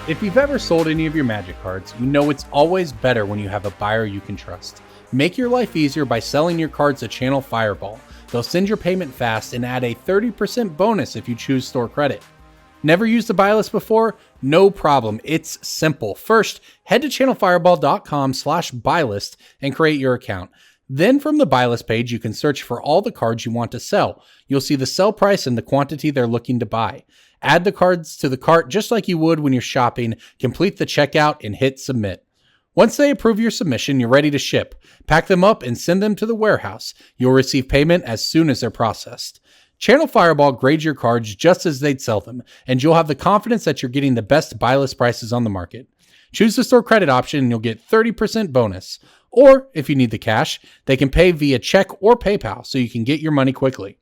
If you've ever sold any of your Magic cards, you know it's always better when you have a buyer you can trust. Make your life easier by selling your cards to Channel Fireball. They'll send your payment fast and add a 30% bonus if you choose store credit. Never used a buy list before? No problem. It's simple. First, head to channelfireball.com/buylist and create your account. Then from the buy list page, you can search for all the cards you want to sell. You'll see the sell price and the quantity they're looking to buy. Add the cards to the cart just like you would when you're shopping, complete the checkout, and hit submit. Once they approve your submission, you're ready to ship. Pack them up and send them to the warehouse. You'll receive payment as soon as they're processed. Channel Fireball grades your cards just as they'd sell them, and you'll have the confidence that you're getting the best buy list prices on the market. Choose the store credit option and you'll get 30% bonus. Or, if you need the cash, they can pay via check or PayPal so you can get your money quickly.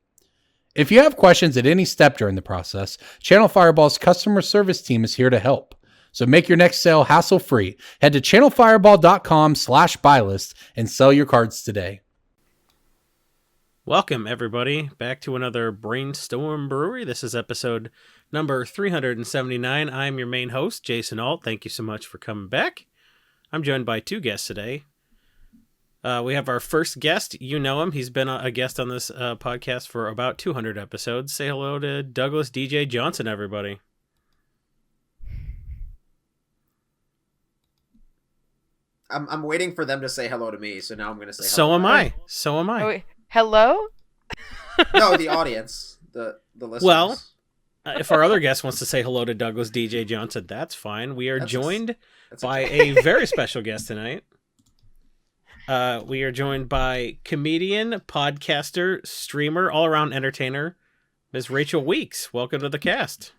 If you have questions at any step during the process, Channel Fireball's customer service team is here to help. So make your next sale hassle-free. Head to channelfireball.com/buylist and sell your cards today. Welcome, everybody, back to another Brainstorm Brewery. This is episode number 379. I'm your main host, Jason Alt. Thank you so much for coming back. I'm joined by two guests today. We have our first guest. You know him. He's been a guest on this podcast for about 200 episodes. Say hello to Douglas DJ Johnson, everybody. I'm waiting for them to say hello to me, so now I'm going to say hello. So am I. Oh, wait. Hello? No, the audience, the listeners. Well, if our other guest wants to say hello to Douglas DJ Johnson, that's fine. We are joined by a very special guest tonight. We are joined by comedian, podcaster, streamer, all-around entertainer, Ms. Rachel Weeks. Welcome to the cast.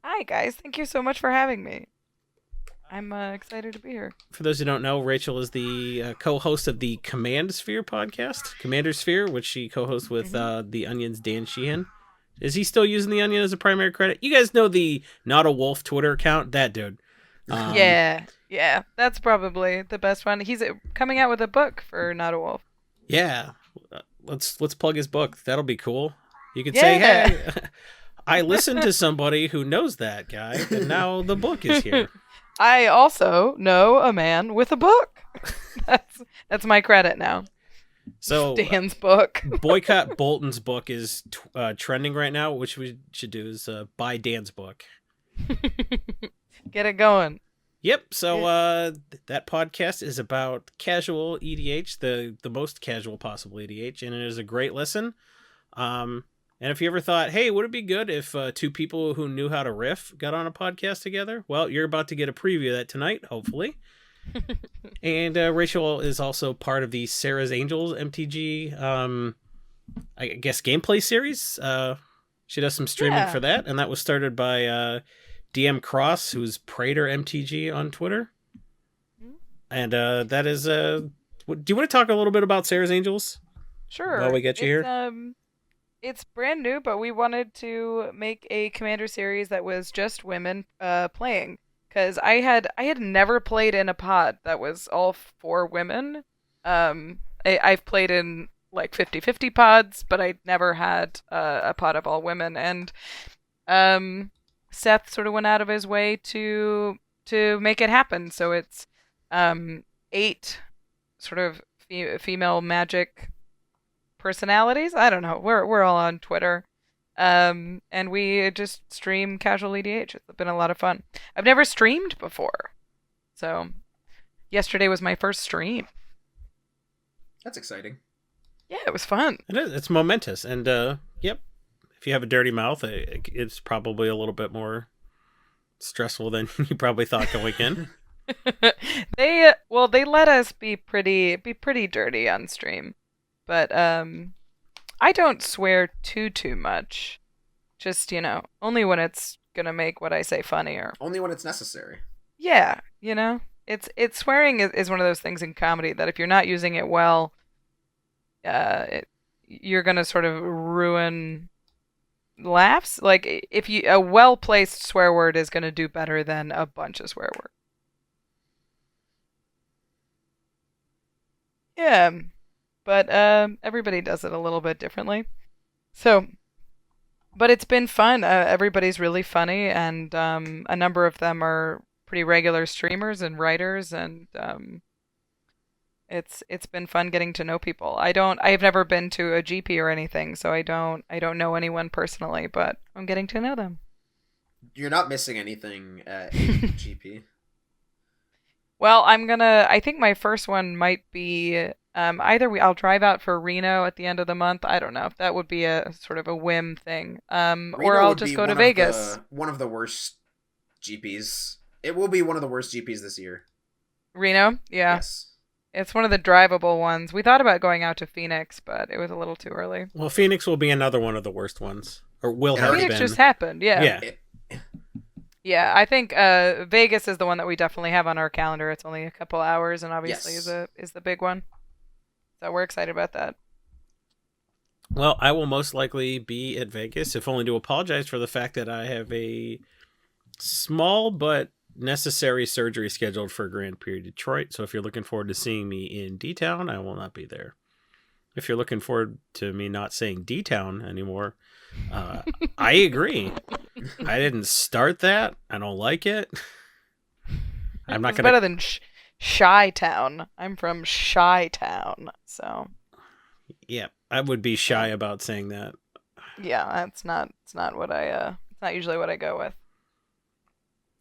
Hi, guys. Thank you so much for having me. I'm excited to be here. For those who don't know, Rachel is the co-host of the Command Sphere podcast, Commander Sphere, which she co-hosts with The Onion's Dan Sheehan. Is he still using The Onion as a primary credit? You guys know the Not a Wolf Twitter account? That dude. Yeah, that's probably the best one. He's coming out with a book for Not a Wolf. Yeah, let's plug his book. That'll be cool. You could say, hey, I listened to somebody who knows that guy, and now the book is here. I also know a man with a book. That's my credit now. So Dan's book. Boycott Bolton's book is trending right now. Which we should do is buy Dan's book. Get it going. Yep. So that podcast is about casual EDH, the most casual possible EDH, and it is a great listen. And if you ever thought, hey, would it be good if two people who knew how to riff got on a podcast together? Well, you're about to get a preview of that tonight, hopefully. And Rachel is also part of the Serra's Angels MTG, I guess, gameplay series. She does some streaming for that, and that was started by DM Cross, who's Prater MTG on Twitter. And that is... do you want to talk a little bit about Serra's Angels? Sure. While we get you here? It's brand new, but we wanted to make a Commander series that was just women playing. Because I had never played in a pod that was all for women. I've played in like 50-50 pods, but I never had a pod of all women. And Seth sort of went out of his way to make it happen. So it's 8 sort of female magic personalities. I don't know. We're all on Twitter. And we just stream casual EDH. It's been a lot of fun. I've never streamed before. So yesterday was my first stream. That's exciting. Yeah, it was fun. It is. It's momentous. And yep. If you have a dirty mouth, it's probably a little bit more stressful than you probably thought going in. They let us be pretty dirty on stream. But I don't swear too much. Just, only when it's gonna make what I say funnier. Only when it's necessary. Yeah, it's swearing is one of those things in comedy that if you're not using it well, you're gonna sort of ruin laughs. Like a well-placed swear word is gonna do better than a bunch of swear words. Yeah, but everybody does it a little bit differently. So, but it's been fun. Everybody's really funny, and a number of them are pretty regular streamers and writers, and it's been fun getting to know people. I've never been to a GP or anything, so I don't know anyone personally, but I'm getting to know them. You're not missing anything at GP. Well, I think my first one might be I'll drive out for Reno at the end of the month. I don't know. That would be a sort of a whim thing. Or Reno I'll would just be go to one of Vegas. one of the worst GPs. It will be one of the worst GPs this year. Reno? Yeah. Yes. It's one of the drivable ones. We thought about going out to Phoenix, but it was a little too early. Well, Phoenix will be another one of the worst ones, or will have Phoenix been. just happened, yeah. Yeah. Yeah, I think Vegas is the one that we definitely have on our calendar. It's only a couple hours, and obviously is the big one. So we're excited about that. Well, I will most likely be at Vegas, if only to apologize for the fact that I have a small but necessary surgery scheduled for Grand Prix Detroit. So if you're looking forward to seeing me in D-Town, I will not be there. If you're looking forward to me not saying D-Town anymore, I agree. I didn't start that. I don't like it. I'm not It's gonna. better than Chi-Town. I'm from Chi-Town, so Yeah, I would be shy about saying that. yeah, it's not what it's not usually what I go with.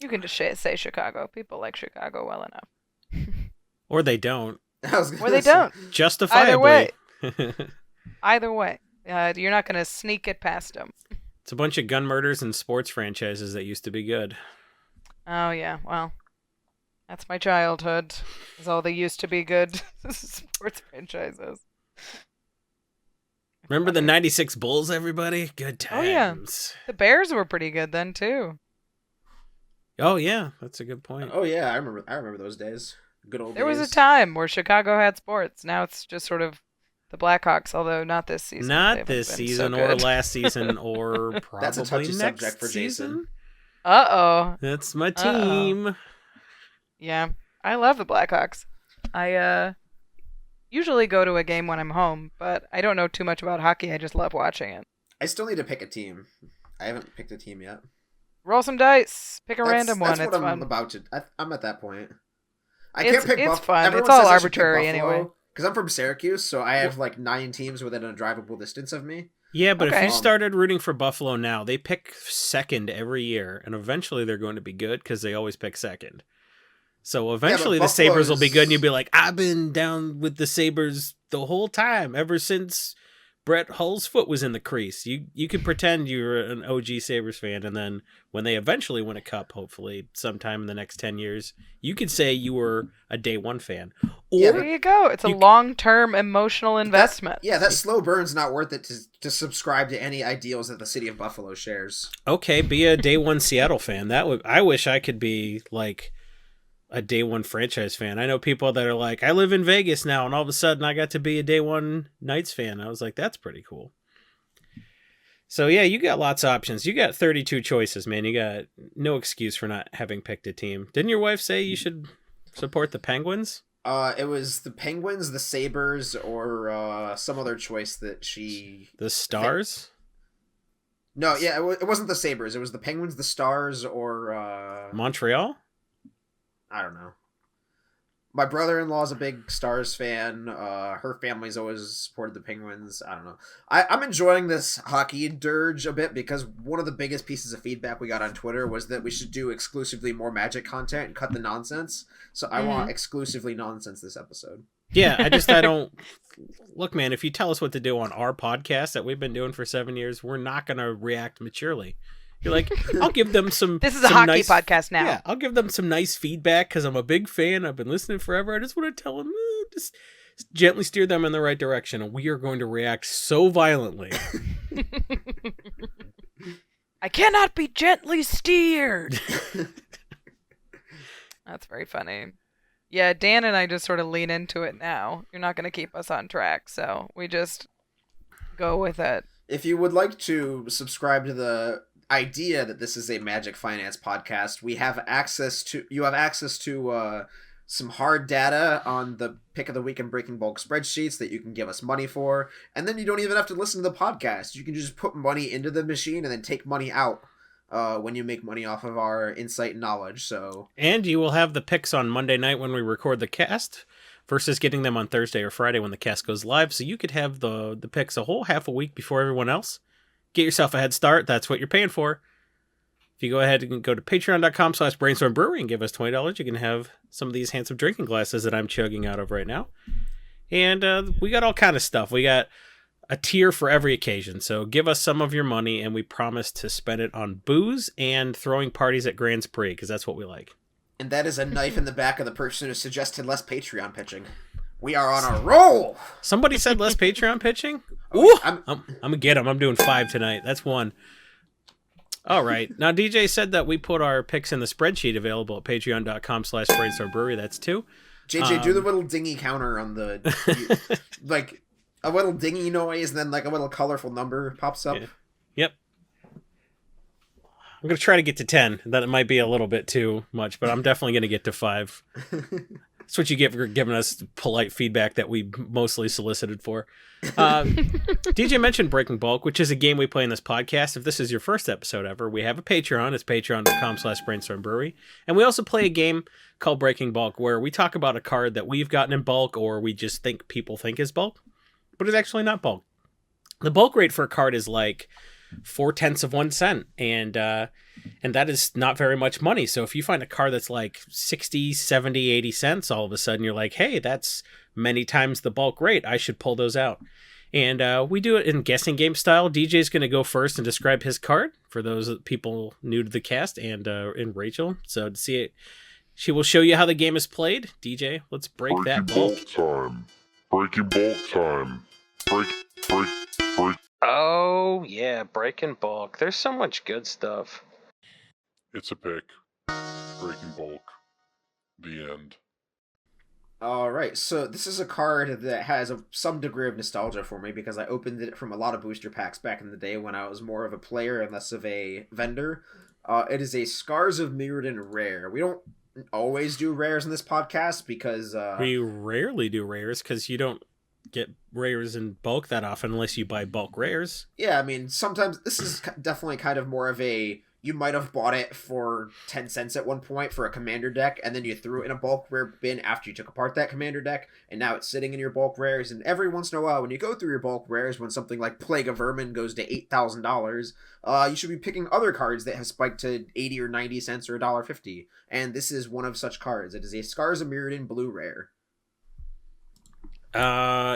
You can just say Chicago. People like Chicago well enough. Or they don't. Or they don't. Justifiably. Either way, you're not gonna sneak it past them. It's a bunch of gun murders and sports franchises that used to be good. Oh yeah, well, that's my childhood. Is all they used to be good sports franchises. Remember the '96 Bulls, everybody? Good times. Oh yeah, the Bears were pretty good then too. Oh yeah, that's a good point. Oh yeah, I remember those days. Good old days. There was a time where Chicago had sports. Now it's just sort of the Blackhawks, although not this season. Not this season or last season or probably That's a touchy next subject for season. Jason. Uh-oh. That's my team. Yeah, I love the Blackhawks. I usually go to a game when I'm home, but I don't know too much about hockey. I just love watching it. I still need to pick a team. I haven't picked a team yet. Roll some dice. Pick a random one. That's It's what I'm fun. about to. I'm at that point. I It's- can't pick it's Buffalo. fun. Everyone It's all says I should pick arbitrary Buffalo, anyway. Because I'm from Syracuse, so I have like 9 teams within a drivable distance of me. Yeah, but if Okay. you started rooting for Buffalo now, they pick second every year, and eventually they're going to be good because they always pick second. So eventually the Sabres will be good, and you'll be like, I've been down with the Sabres the whole time, ever since Brett Hull's foot was in the crease. You could pretend you're an OG Sabres fan, and then when they eventually win a cup, hopefully sometime in the next 10 years, you could say you were a day one fan. Or There you go. It's a long-term emotional investment. That slow burn's not worth it to subscribe to any ideals that the city of Buffalo shares. okay, be a day one Seattle fan. I wish I could be like a day one franchise fan. I know people that are like, I live in Vegas now, and all of a sudden I got to be a day one Knights fan. I was like, that's pretty cool. So yeah, you got lots of options. You got 32 choices, man. You got no excuse for not having picked a team. Didn't your wife say you should support the Penguins? It was the Penguins, the Sabres, or some other choice that she... The Stars? No, yeah, it wasn't the Sabres. It was the Penguins, the Stars, or... Montreal? I don't know. My brother-in-law's a big Stars fan. Her family's always supported the Penguins. I don't know. I'm enjoying this hockey dirge a bit because one of the biggest pieces of feedback we got on Twitter was that we should do exclusively more Magic content and cut the nonsense. So I want exclusively nonsense this episode. Yeah, I don't... Look, man, if you tell us what to do on our podcast that we've been doing for 7 years, we're not going to react maturely. You're like, I'll give them some... This is a hockey podcast now. Yeah, I'll give them some nice feedback because I'm a big fan. I've been listening forever. I just want to tell them, just gently steer them in the right direction. And we are going to react so violently. I cannot be gently steered. That's very funny. Yeah, Dan and I just sort of lean into it now. You're not going to keep us on track, so we just go with it. If you would like to subscribe to the idea that this is a Magic Finance podcast, you have access to some hard data on the pick of the week and Breaking Bulk spreadsheets that you can give us money for, and then you don't even have to listen to the podcast. You can just put money into the machine and then take money out when you make money off of our insight and knowledge. So, and you will have the picks on Monday night when we record the cast versus getting them on Thursday or Friday when the cast goes live. So you could have the picks a whole half a week before everyone else. Get yourself a head start. That's what you're paying for. If you go ahead and go to patreon.com/Brainstorm Brewery and give us $20, you can have some of these handsome drinking glasses that I'm chugging out of right now. And we got all kind of stuff. We got a tier for every occasion. So give us some of your money, and we promise to spend it on booze and throwing parties at Grand Prix, because that's what we like. And that is a knife in the back of the person who suggested less Patreon pitching. We are on a roll! Somebody said less Patreon pitching? Ooh! I'm going to get them. I'm doing 5 tonight. That's 1. All right. Now, DJ said that we put our picks in the spreadsheet available at patreon.com/Brainstorm Brewery. That's 2. JJ, do the little dingy counter on the... like, a little dingy noise, and then, like, a little colorful number pops up. Yeah. Yep. I'm going to try to get to 10. That might be a little bit too much, but I'm definitely going to get to 5. That's what you get for giving us polite feedback that we mostly solicited for. DJ mentioned Breaking Bulk, which is a game we play in this podcast. If this is your first episode ever, we have a Patreon. It's patreon.com/Brainstorm Brewery. And we also play a game called Breaking Bulk, where we talk about a card that we've gotten in bulk or we just think people think is bulk, but it's actually not bulk. The bulk rate for a card is like 0.4 of 1 cent, and that is not very much money. So if you find a card that's like 60, 70, 80 cents, all of a sudden you're like, hey, that's many times the bulk rate. I should pull those out. And we do it in guessing game style. DJ's going to go first and describe his card for those people new to the cast, and Rachel. So to see it, she will show you how the game is played. DJ, let's break that bulk. Time. Breaking bulk time. Break. Oh, yeah, Breaking Bulk. There's so much good stuff. It's a pick. Breaking bulk. The end. Alright, so this is a card that has some degree of nostalgia for me because I opened it from a lot of booster packs back in the day when I was more of a player and less of a vendor. It is a Scars of Mirrodin rare. We don't always do rares in this podcast because... we rarely do rares because you don't get rares in bulk that often unless you buy bulk rares. Yeah, I mean, sometimes this is definitely kind of more of a... You might have bought it for 10 cents at one point for a commander deck, and then you threw it in a bulk rare bin after you took apart that commander deck, and now it's sitting in your bulk rares. And every once in a while, when you go through your bulk rares, when something like Plague of Vermin goes to $8,000, you should be picking other cards that have spiked to 80 or 90 cents or $1.50. And this is one of such cards. It is a Scars of Mirrodin blue rare.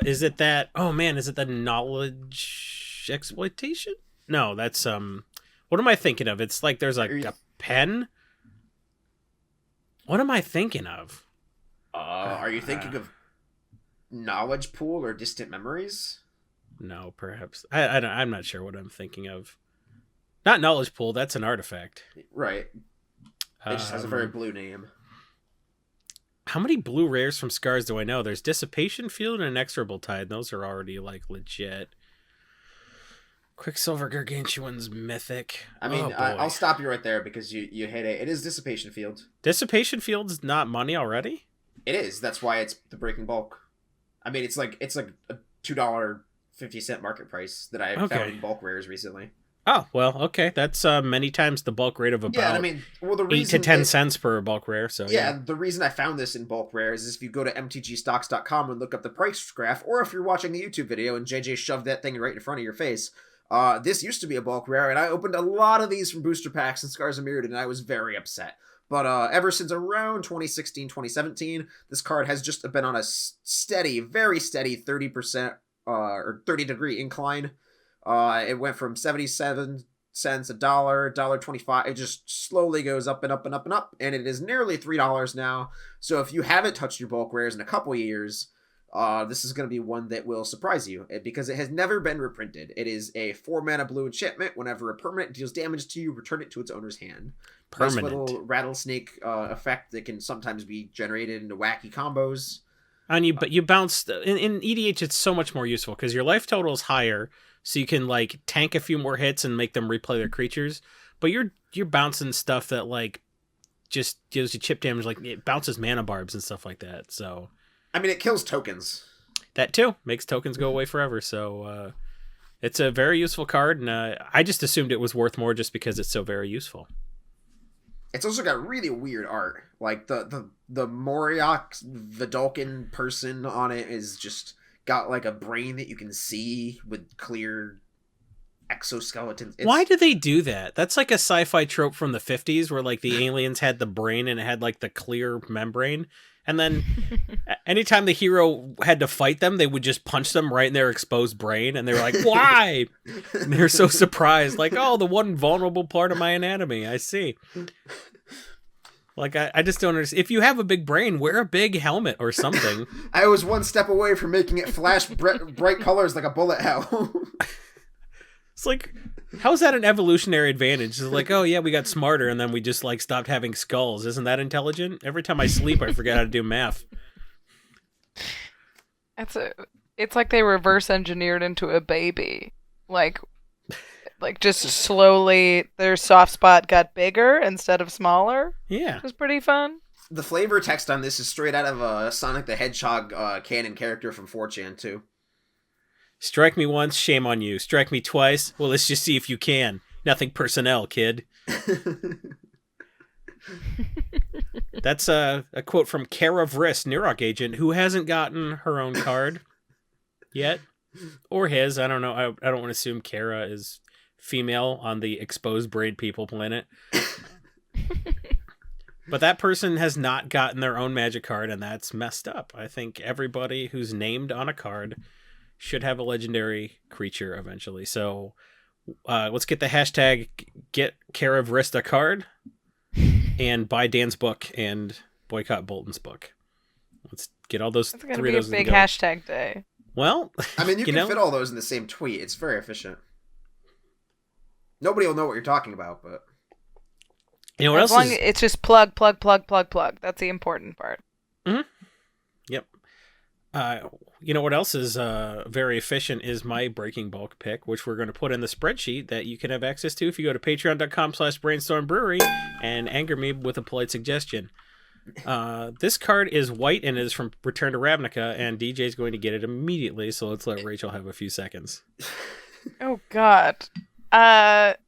Is it that... Oh, man, is it the Knowledge Exploitation? No, that's... What am I thinking of? It's like there's like a pen. What am I thinking of? Are you thinking of Knowledge Pool or Distant Memories? No, perhaps. I'm not sure what I'm thinking of. Not Knowledge Pool. That's an artifact. Right. It just has a very blue name. How many blue rares from Scars do I know? There's Dissipation Field and Inexorable Tide. Those are already like legit. Quicksilver Gargantuan's mythic. I mean, I'll stop you right there because you hit it. It is Dissipation Field. Dissipation Field's not money already? It is. That's why it's the Breaking Bulk. I mean, it's like a $2.50 market price that I found in bulk rares recently. Oh, well, okay. That's many times the bulk rate of about I mean, well, the reason 8 to 10 cents per bulk rare. So yeah, the reason I found this in bulk rares is if you go to mtgstocks.com and look up the price graph, or if you're watching a YouTube video and JJ shoved that thing right in front of your face, this used to be a bulk rare, and I opened a lot of these from booster packs and Scars of Mirrodin, and I was very upset. But ever since around 2016, 2017, this card has just been on a steady, very steady 30% or 30-degree incline. It went from 77 cents, $1.25. It just slowly goes up and up and up and up, and it is nearly $3 now. So if you haven't touched your bulk rares in a couple years, this is going to be one that will surprise you because it has never been reprinted. It is a 4-mana blue enchantment. Whenever a permanent deals damage to you, return it to its owner's hand. Permanent. Nice little rattlesnake effect that can sometimes be generated into wacky combos. And but you bounce in EDH. It's so much more useful because your life total is higher, so you can like tank a few more hits and make them replay their creatures. But you're bouncing stuff that like just gives you chip damage, like it bounces mana barbs and stuff like that. So I mean, it kills tokens. that too makes tokens go away forever. So it's a very useful card, and I just assumed it was worth more just because it's so very useful. It's also got really weird art. Like the Moriok Vidalkin person on it is just got like a brain that you can see with clear exoskeletons. Why do they do that? That's like a sci-fi trope from the 50s where like the aliens had the brain and it had like the clear membrane. And then anytime the hero had to fight them, they would just punch them right in their exposed brain. And they were like, why? And they're so surprised. Like, oh, the one vulnerable part of my anatomy. I see. Like, I just don't understand. If you have a big brain, wear a big helmet or something. I was one step away from making it flash bright colors like a bullet hell. It's like, how's that an evolutionary advantage? It's like, oh yeah, we got smarter and then we just like stopped having skulls. Isn't that intelligent? Every time I sleep, I forget how to do math. It's like they reverse engineered into a baby. Like just slowly their soft spot got bigger instead of smaller. Yeah. Which was pretty fun. The flavor text on this is straight out of a Sonic the Hedgehog canon character from 4chan too. Strike me once, shame on you. Strike me twice, well, let's just see if you can. Nothing personnel, kid. That's a quote from Kara Vrist, Nirok agent, who hasn't gotten her own card yet. Or his. I don't know. I don't want to assume Kara is female on the exposed braid people planet. But that person has not gotten their own magic card, and that's messed up. I think everybody who's named on a card should have a legendary creature eventually. So let's get the hashtag get Kara Vrist a card and buy Dan's book and boycott Bolton's book. Let's get all those. It's going to be a big hashtag day. Well, I mean, you can fit all those in the same tweet. It's very efficient. Nobody will know what you're talking about, but you know what as else long as it's just plug. That's the important part. Mm-hmm. Yep. You know what else is very efficient is my breaking bulk pick, which we're going to put in the spreadsheet that you can have access to if you go to patreon.com/Brainstorm Brewery and anger me with a polite suggestion. This card is white and is from Return to Ravnica, and DJ is going to get it immediately, so let's let Rachel have a few seconds. Oh, God. Let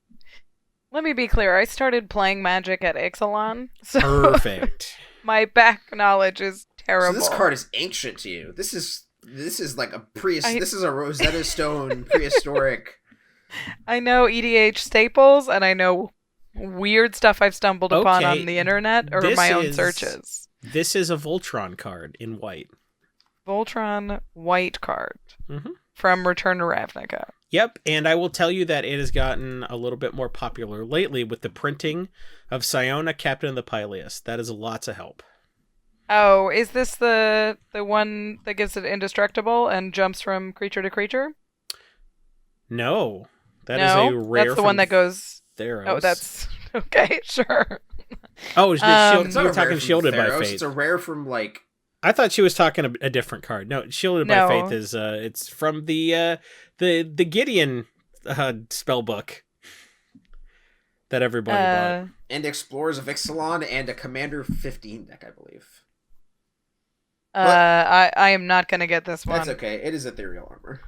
me be clear. I started playing Magic at Ixalan, so Perfect. my back knowledge is terrible. So this card is ancient to you. This is like a this is a Rosetta Stone prehistoric. I know EDH staples, and I know weird stuff I've stumbled upon on the internet or my own searches. This is a Voltron card in white. Voltron white card from Return to Ravnica. Yep, and I will tell you that it has gotten a little bit more popular lately with the printing of Siona, Captain of the Pyleus. That is lots of help. Oh, is this the one that gives it indestructible and jumps from creature to creature? No. That is a rare. That's the one that goes Theros. Oh, that's okay, sure. Oh, you're talking Shielded by Theros. Fate. It's a rare from like I thought she was talking a different card. No, Shielded by Faith is it's from the Gideon spell book that everybody bought. And Explorers of Ixalan and a Commander 15 deck, I believe. I am not going to get this one. That's okay. It is Ethereal Armor.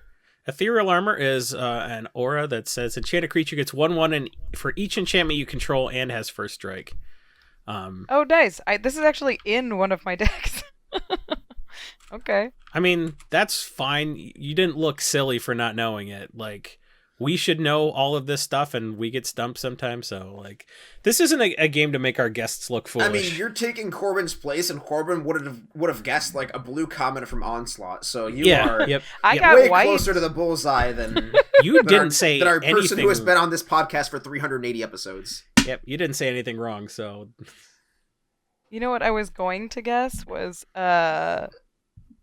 Ethereal Armor is an aura that says enchanted creature gets 1/1 and for each enchantment you control and has first strike. Oh, nice. This is actually in one of my decks. Okay. I mean, that's fine. You didn't look silly for not knowing it. Like, we should know all of this stuff, and we get stumped sometimes. So, like, this isn't a game to make our guests look foolish. I mean, you're taking Corbin's place, and Corbin would have guessed like a blue comet from Onslaught. So you are got way closer to the bullseye than you didn't say than our anything. Person who has been on this podcast for 380 episodes. Yep, you didn't say anything wrong. So, you know what I was going to guess was the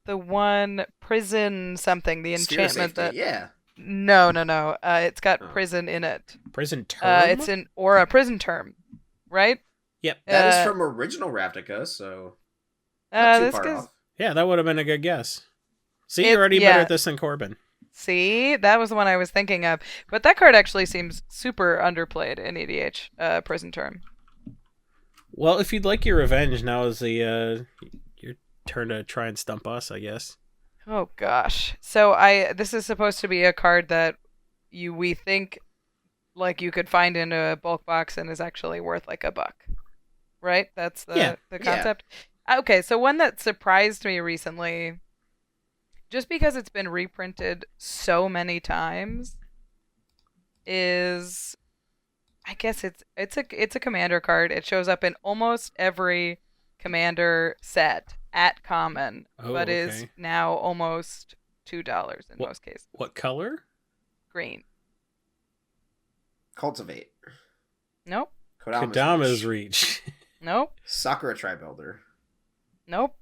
one prison something, the enchantment that. Yeah. No. It's got prison in it. Prison term? It's an aura prison term, right? Yep. That is from original Ravnica, so not too far off. Yeah, that would have been a good guess. See, you're already better at this than Corbin. See, that was the one I was thinking of. But that card actually seems super underplayed in EDH, prison term. Well, if you'd like your revenge, now is the your turn to try and stump us, I guess. Oh gosh. So this is supposed to be a card that we think like you could find in a bulk box and is actually worth like $1. Right? That's the concept. Okay, so one that surprised me recently, just because it's been reprinted so many times, is I guess it's a commander card. It shows up in almost every commander set at common, but is now almost $2 in most cases. What color? Green. Cultivate. Nope. Kodama's Reach. Nope. Sakura Tri-Builder. Nope.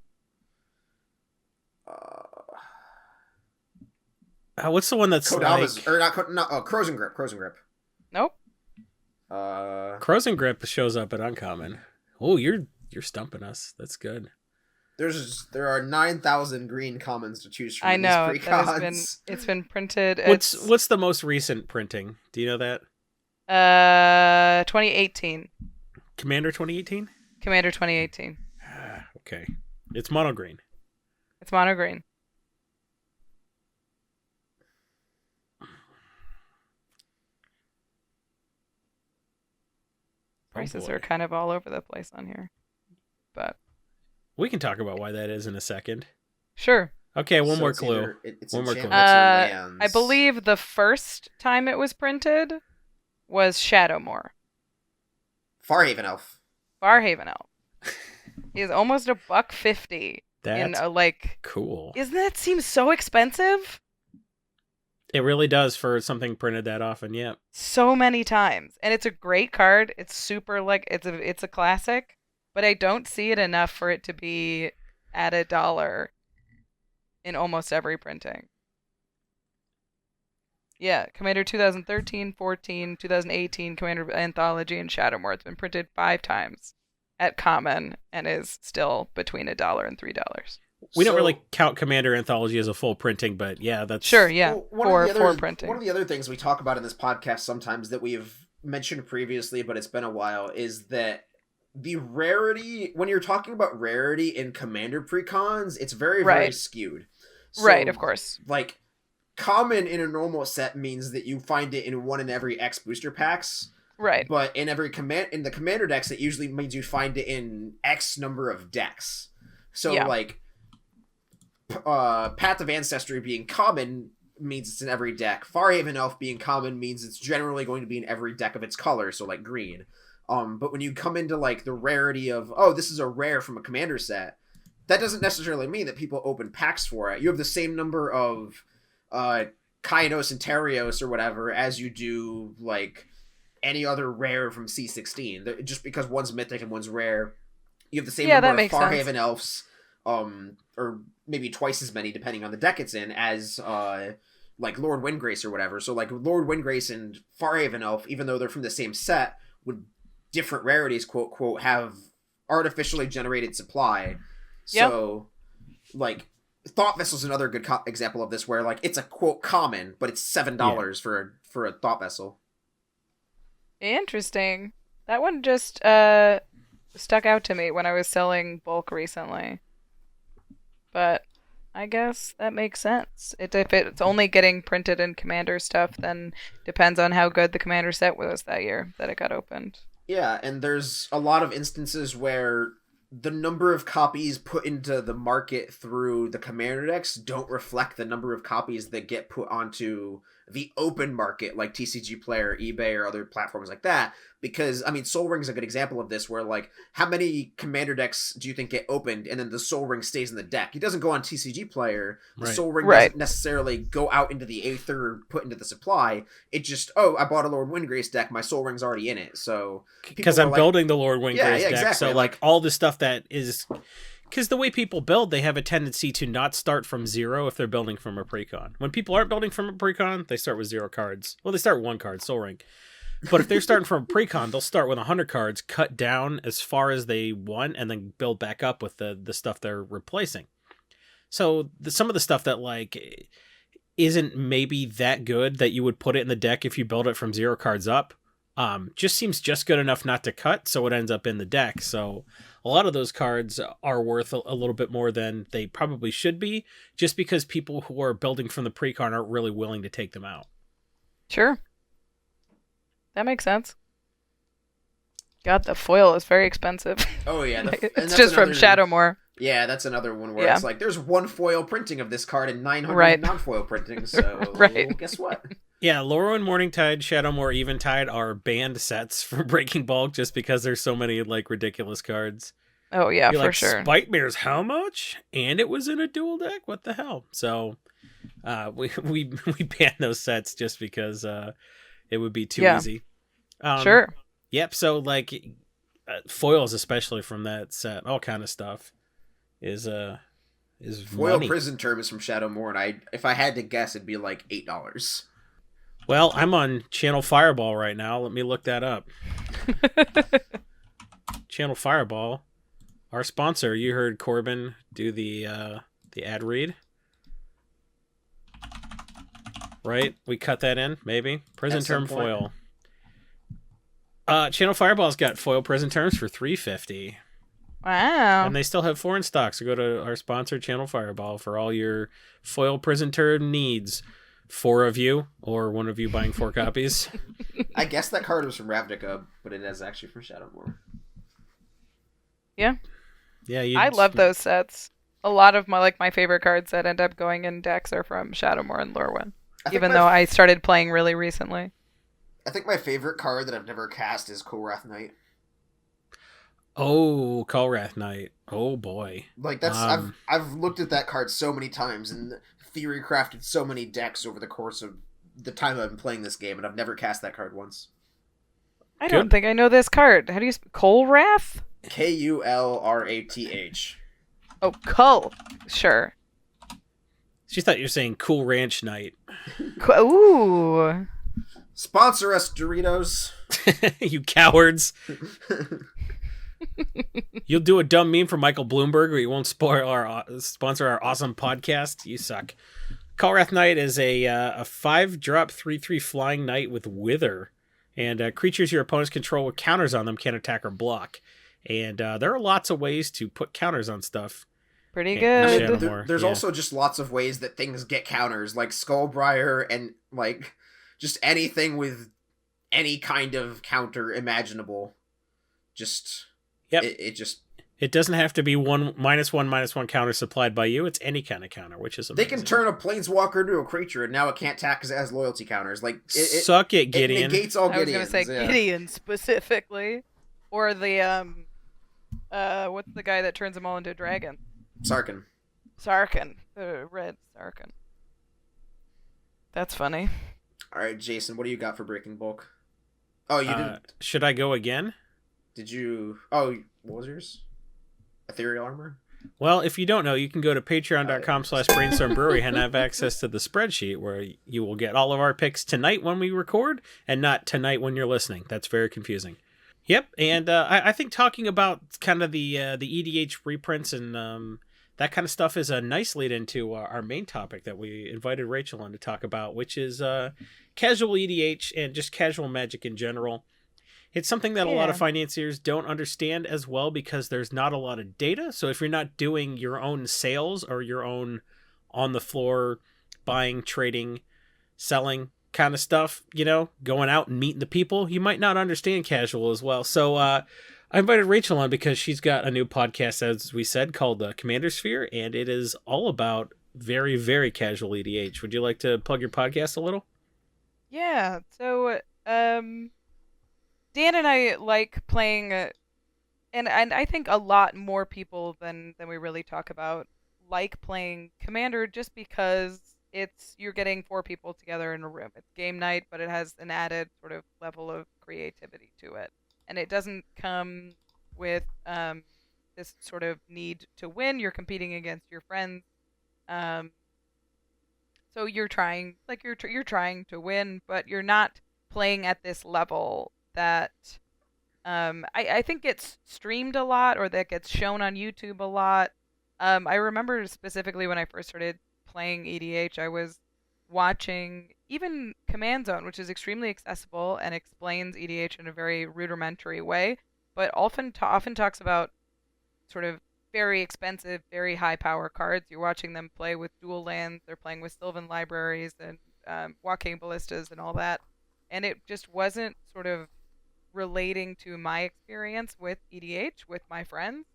What's the one that's Kodama's like... or not? Crows and Grip. Nope. Crows and Grip shows up at uncommon. Oh, you're stumping us. That's good. There are 9,000 green commons to choose from. I know. It's been printed. What's the most recent printing? Do you know that? 2018. Commander 2018? Commander 2018. Okay. It's mono green. It's mono green. Prices are kind of all over the place on here. But we can talk about why that is in a second. Sure. Okay, one more clue. One more clue. I believe the first time it was printed was Shadowmoor. Farhaven Elf. Farhaven Elf. Is almost $1.50. That's like cool. Isn't that seems so expensive? It really does for something printed that often, yeah. So many times. And it's a great card. It's super it's a classic, but I don't see it enough for it to be at $1 in almost every printing. Yeah, Commander 2013, 14, 2018, Commander Anthology, and Shadowmoor. It's been printed 5 times at common and is still between $1 and $3. We don't really count Commander Anthology as a full printing, but yeah, that's... Sure, yeah, for printing. One of the other things we talk about in this podcast sometimes that we've mentioned previously, but it's been a while, is that the rarity, when you're talking about rarity in Commander precons, it's very, very skewed. So, right, of course. Like, common in a normal set means that you find it in 1 in every X booster packs. Right. But in the Commander decks, it usually means you find it in X number of decks. So, like... Path of Ancestry being common means it's in every deck. Farhaven Elf being common means it's generally going to be in every deck of its color, so like green. But when you come into like the rarity of, this is a rare from a commander set, that doesn't necessarily mean that people open packs for it. You have the same number of Kainos and Terios or whatever as you do like any other rare from C16. Just because one's mythic and one's rare, you have the same number of Farhaven Elves, or maybe twice as many depending on the deck it's in as like Lord Windgrace or whatever. So like Lord Windgrace and Farhaven Elf, even though they're from the same set with different rarities, quote quote, have artificially generated supply. So like Thought Vessel's another good example of this, where like it's a quote common, but it's $7 for a Thought Vessel. Interesting. That one just stuck out to me when I was selling bulk recently. But I guess that makes sense. If it's only getting printed in Commander stuff, then depends on how good the Commander set was that year that it got opened. Yeah, and there's a lot of instances where the number of copies put into the market through the Commander decks don't reflect the number of copies that get put onto the open market, like TCG Player, eBay, or other platforms like that. Because, I mean, Sol Ring's a good example of this, where, like, how many Commander decks do you think get opened, and then the Sol Ring stays in the deck? It doesn't go on TCG Player. The Sol Ring doesn't necessarily go out into the Aether or put into the supply. It just, I bought a Lord Windgrace deck, my Sol Ring's already in it, so... Because I'm building the Lord Windgrace deck, exactly. So, like, all the stuff that is... Because the way people build, they have a tendency to not start from 0 if they're building from a precon. When people aren't building from a precon, they start with 0 cards. Well, they start with 1 card, Sol Ring. But if they're starting from a precon, they'll start with 100 cards, cut down as far as they want, and then build back up with the stuff they're replacing. So some of the stuff that like isn't maybe that good that you would put it in the deck if you build it from 0 cards up, just seems just good enough not to cut, so it ends up in the deck. So a lot of those cards are worth a little bit more than they probably should be, just because people who are building from the pre-con aren't really willing to take them out. Sure. That makes sense. God, the foil is very expensive. Oh yeah, and It's that's just from another- Shadowmoor. Yeah, that's another one where Yeah. it's like there's one foil printing of this card and 900 Right. non-foil printings. So Right. guess what? Yeah, Laurel and Morningtide, Shadowmoor, Eventide are banned sets from Breaking Bulk just because there's so many like ridiculous cards. Oh yeah, You're for like, sure. Spike Mirror's how much? And it was in a dual deck? What the hell? So we banned those sets just because it would be too Yeah. easy. Sure. Yep, so like foils especially from that set, all kind of stuff is Foil money. prison term is from Shadowmoor, and if I had to guess, it'd be like $8. Well, I'm on Channel Fireball right now. Let me look that up. Channel Fireball, our sponsor. You heard Corbin do the ad read, right? We cut that in, maybe. Prison At some term point. foil. Channel Fireball's got foil prison terms for $350, Wow. and they still have 4 in stock. So go to our sponsor, Channel Fireball, for all your foil prison term needs. 4 of you, or one of you buying 4 copies. I guess that card was from Ravnica, but it is actually from Shadowmoor. Yeah, I love those sets. A lot of my favorite cards that end up going in decks are from Shadowmoor and Lorwyn. I think Even my- though I started playing really recently. I think my favorite card that I've never cast is Korath Knight. Oh, Kalrath Knight. Oh boy. Like that's Um, I've looked at that card so many times and theory crafted so many decks over the course of the time I've been playing this game, and I've never cast that card once. I don't Good. think I know this card. How do you Kolrath? Kulrath. Oh, Kull. Sure. She thought you were saying Cool Ranch Knight. Ooh. Sponsor us, Doritos. You cowards. You'll do a dumb meme for Michael Bloomberg, or you won't sponsor our awesome podcast. You suck. Kalrath Knight is a 5-drop 3/3 flying knight with Wither, and creatures your opponents control with counters on them can attack or block. And there are lots of ways to put counters on stuff. Pretty Yeah, I mean, good. Shadowmoor, there's yeah. also just lots of ways that things get counters, like Skullbriar and like just anything with any kind of counter imaginable. Just Yep. it just It doesn't have to be -1/-1 counter supplied by you. It's any kind of counter, which is they amazing. can turn a planeswalker into a creature, and now it can't attack because it has loyalty counters. Like Suck it, it Gideon. negates all I was Gideons. gonna say yeah. Gideon specifically, or the what's the guy that turns them all into a dragon? Sarkin. Sarkin, the red Sarkin. That's funny. All right, Jason, what do you got for Breaking Bulk? Oh, you didn't. Should I go again? Did you? Oh, what was yours? Ethereal Armor. Well, if you don't know, you can go to patreon.com/Brainstorm Brewery and have access to the spreadsheet where you will get all of our picks tonight when we record and not tonight when you're listening. That's very confusing. Yep, and I think talking about kind of the EDH reprints and that kind of stuff is a nice lead into our main topic that we invited Rachel on to talk about, which is casual EDH and just casual Magic in general. It's something that a lot of financiers don't understand as well because there's not a lot of data. So if you're not doing your own sales or your own on the floor buying, trading, selling kind of stuff, going out and meeting the people, you might not understand casual as well. So I invited Rachel on because she's got a new podcast, as we said, called Commander Sphere, and it is all about very, very casual EDH. Would you like to plug your podcast a little? Yeah. So, Dan and I like playing, and I think a lot more people than we really talk about like playing Commander just because you're getting 4 people together in a room. It's game night, but it has an added sort of level of creativity to it, and it doesn't come with this sort of need to win. You're competing against your friends, so you're trying you're trying to win, but you're not playing at this level that I think gets streamed a lot or that gets shown on YouTube a lot. I remember specifically when I first started playing EDH, I was watching even Command Zone, which is extremely accessible and explains EDH in a very rudimentary way, but often talks about sort of very expensive, very high power cards. You're watching them play with dual lands. They're playing with Sylvan Libraries and Walking Ballistas and all that. And it just wasn't sort of relating to my experience with EDH with my friends.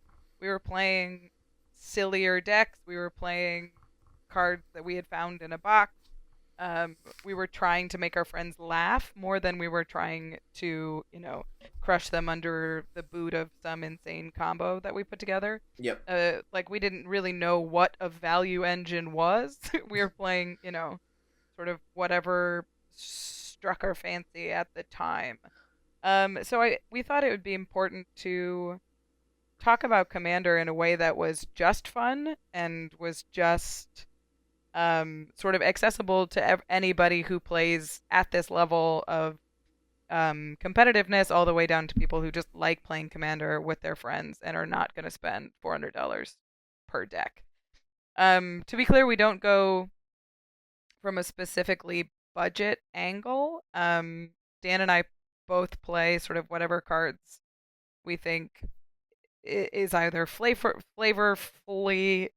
We were playing sillier decks. We were playing cards that we had found in a box. We were trying to make our friends laugh more than we were trying to, crush them under the boot of some insane combo that we put together. Yep. Like we didn't really know what a value engine was. We were playing, sort of whatever struck our fancy at the time. So we thought it would be important to talk about Commander in a way that was just fun and was just sort of accessible to anybody who plays at this level of competitiveness, all the way down to people who just like playing Commander with their friends and are not going to spend $400 per deck. To be clear, we don't go from a specifically budget angle. Dan and I both play sort of whatever cards we think is either flavorfully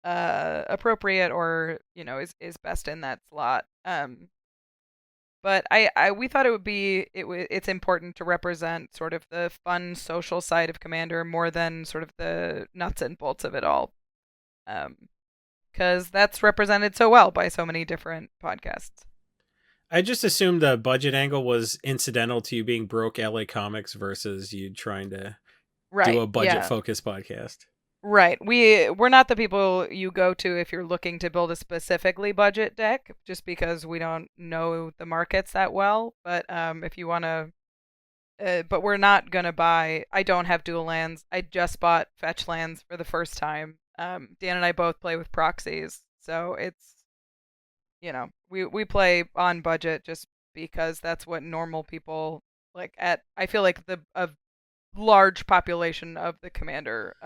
appropriate or is best in that slot. But we thought it's important to represent sort of the fun social side of Commander more than sort of the nuts and bolts of it all, because that's represented so well by so many different podcasts. I just assumed the budget angle was incidental to you being broke LA Comics versus you trying to do a budget-focused podcast. Right. We're not the people you go to if you're looking to build a specifically budget deck, just because we don't know the markets that well. But if you want to... but we're not going to buy... I don't have dual lands. I just bought fetch lands for the first time. Dan and I both play with proxies. So it's... we play on budget just because that's what normal people like at... I feel like a large population of the Commander...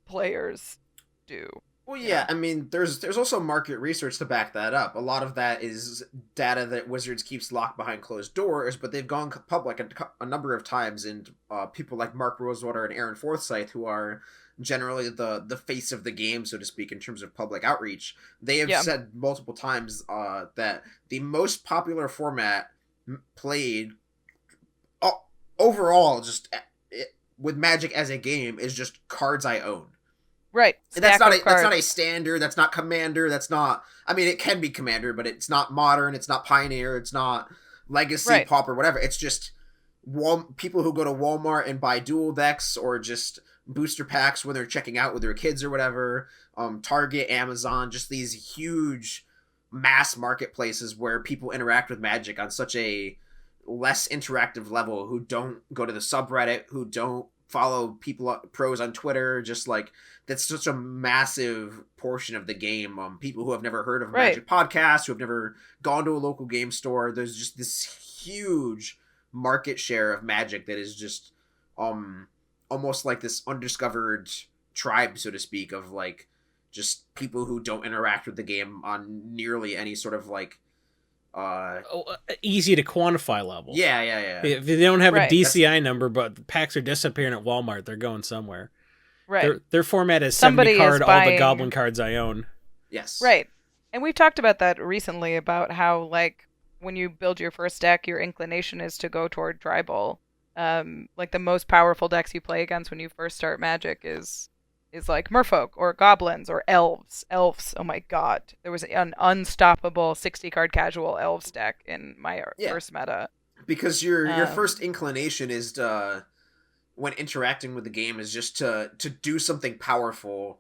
players do. Well, yeah, I mean, there's also market research to back that up. A lot of that is data that Wizards keeps locked behind closed doors, but they've gone public a number of times, and people like Mark Rosewater and Aaron Forsyth, who are generally the face of the game, so to speak, in terms of public outreach, they have said multiple times that the most popular format played overall, just with Magic as a game, is just cards I own. Right. That's not a standard. That's not Commander. That's not... I mean, it can be Commander, but it's not Modern. It's not Pioneer. It's not Legacy, Pauper, whatever. It's just people who go to Walmart and buy dual decks or just booster packs when they're checking out with their kids or whatever. Target, Amazon, just these huge mass marketplaces where people interact with Magic on such a less interactive level, who don't go to the subreddit, who don't follow pros on Twitter, just like that's such a massive portion of the game. People who have never heard of a Magic podcast, who have never gone to a local game store. There's just this huge market share of Magic that is just almost like this undiscovered tribe, so to speak, of like just people who don't interact with the game on nearly any sort of like easy to quantify level. Yeah. If they don't have a DCI number, but the packs are disappearing at Walmart, they're going somewhere. Right. Their format is Somebody 70 card, is buying... all the goblin cards I own. Yes. Right. And we've talked about that recently, about how, like, when you build your first deck, your inclination is to go toward tribal. Like, the most powerful decks you play against when you first start Magic is like Merfolk or Goblins or Elves. Elves, oh my god. There was an unstoppable 60-card casual Elves deck in my first meta. Because your first inclination is to, when interacting with the game, is just to do something powerful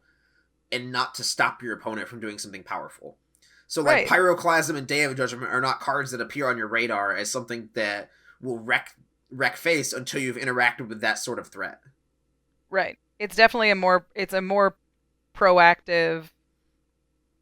and not to stop your opponent from doing something powerful. So like Pyroclasm and Day of Judgment are not cards that appear on your radar as something that will wreck face until you've interacted with that sort of threat. Right. It's definitely a more proactive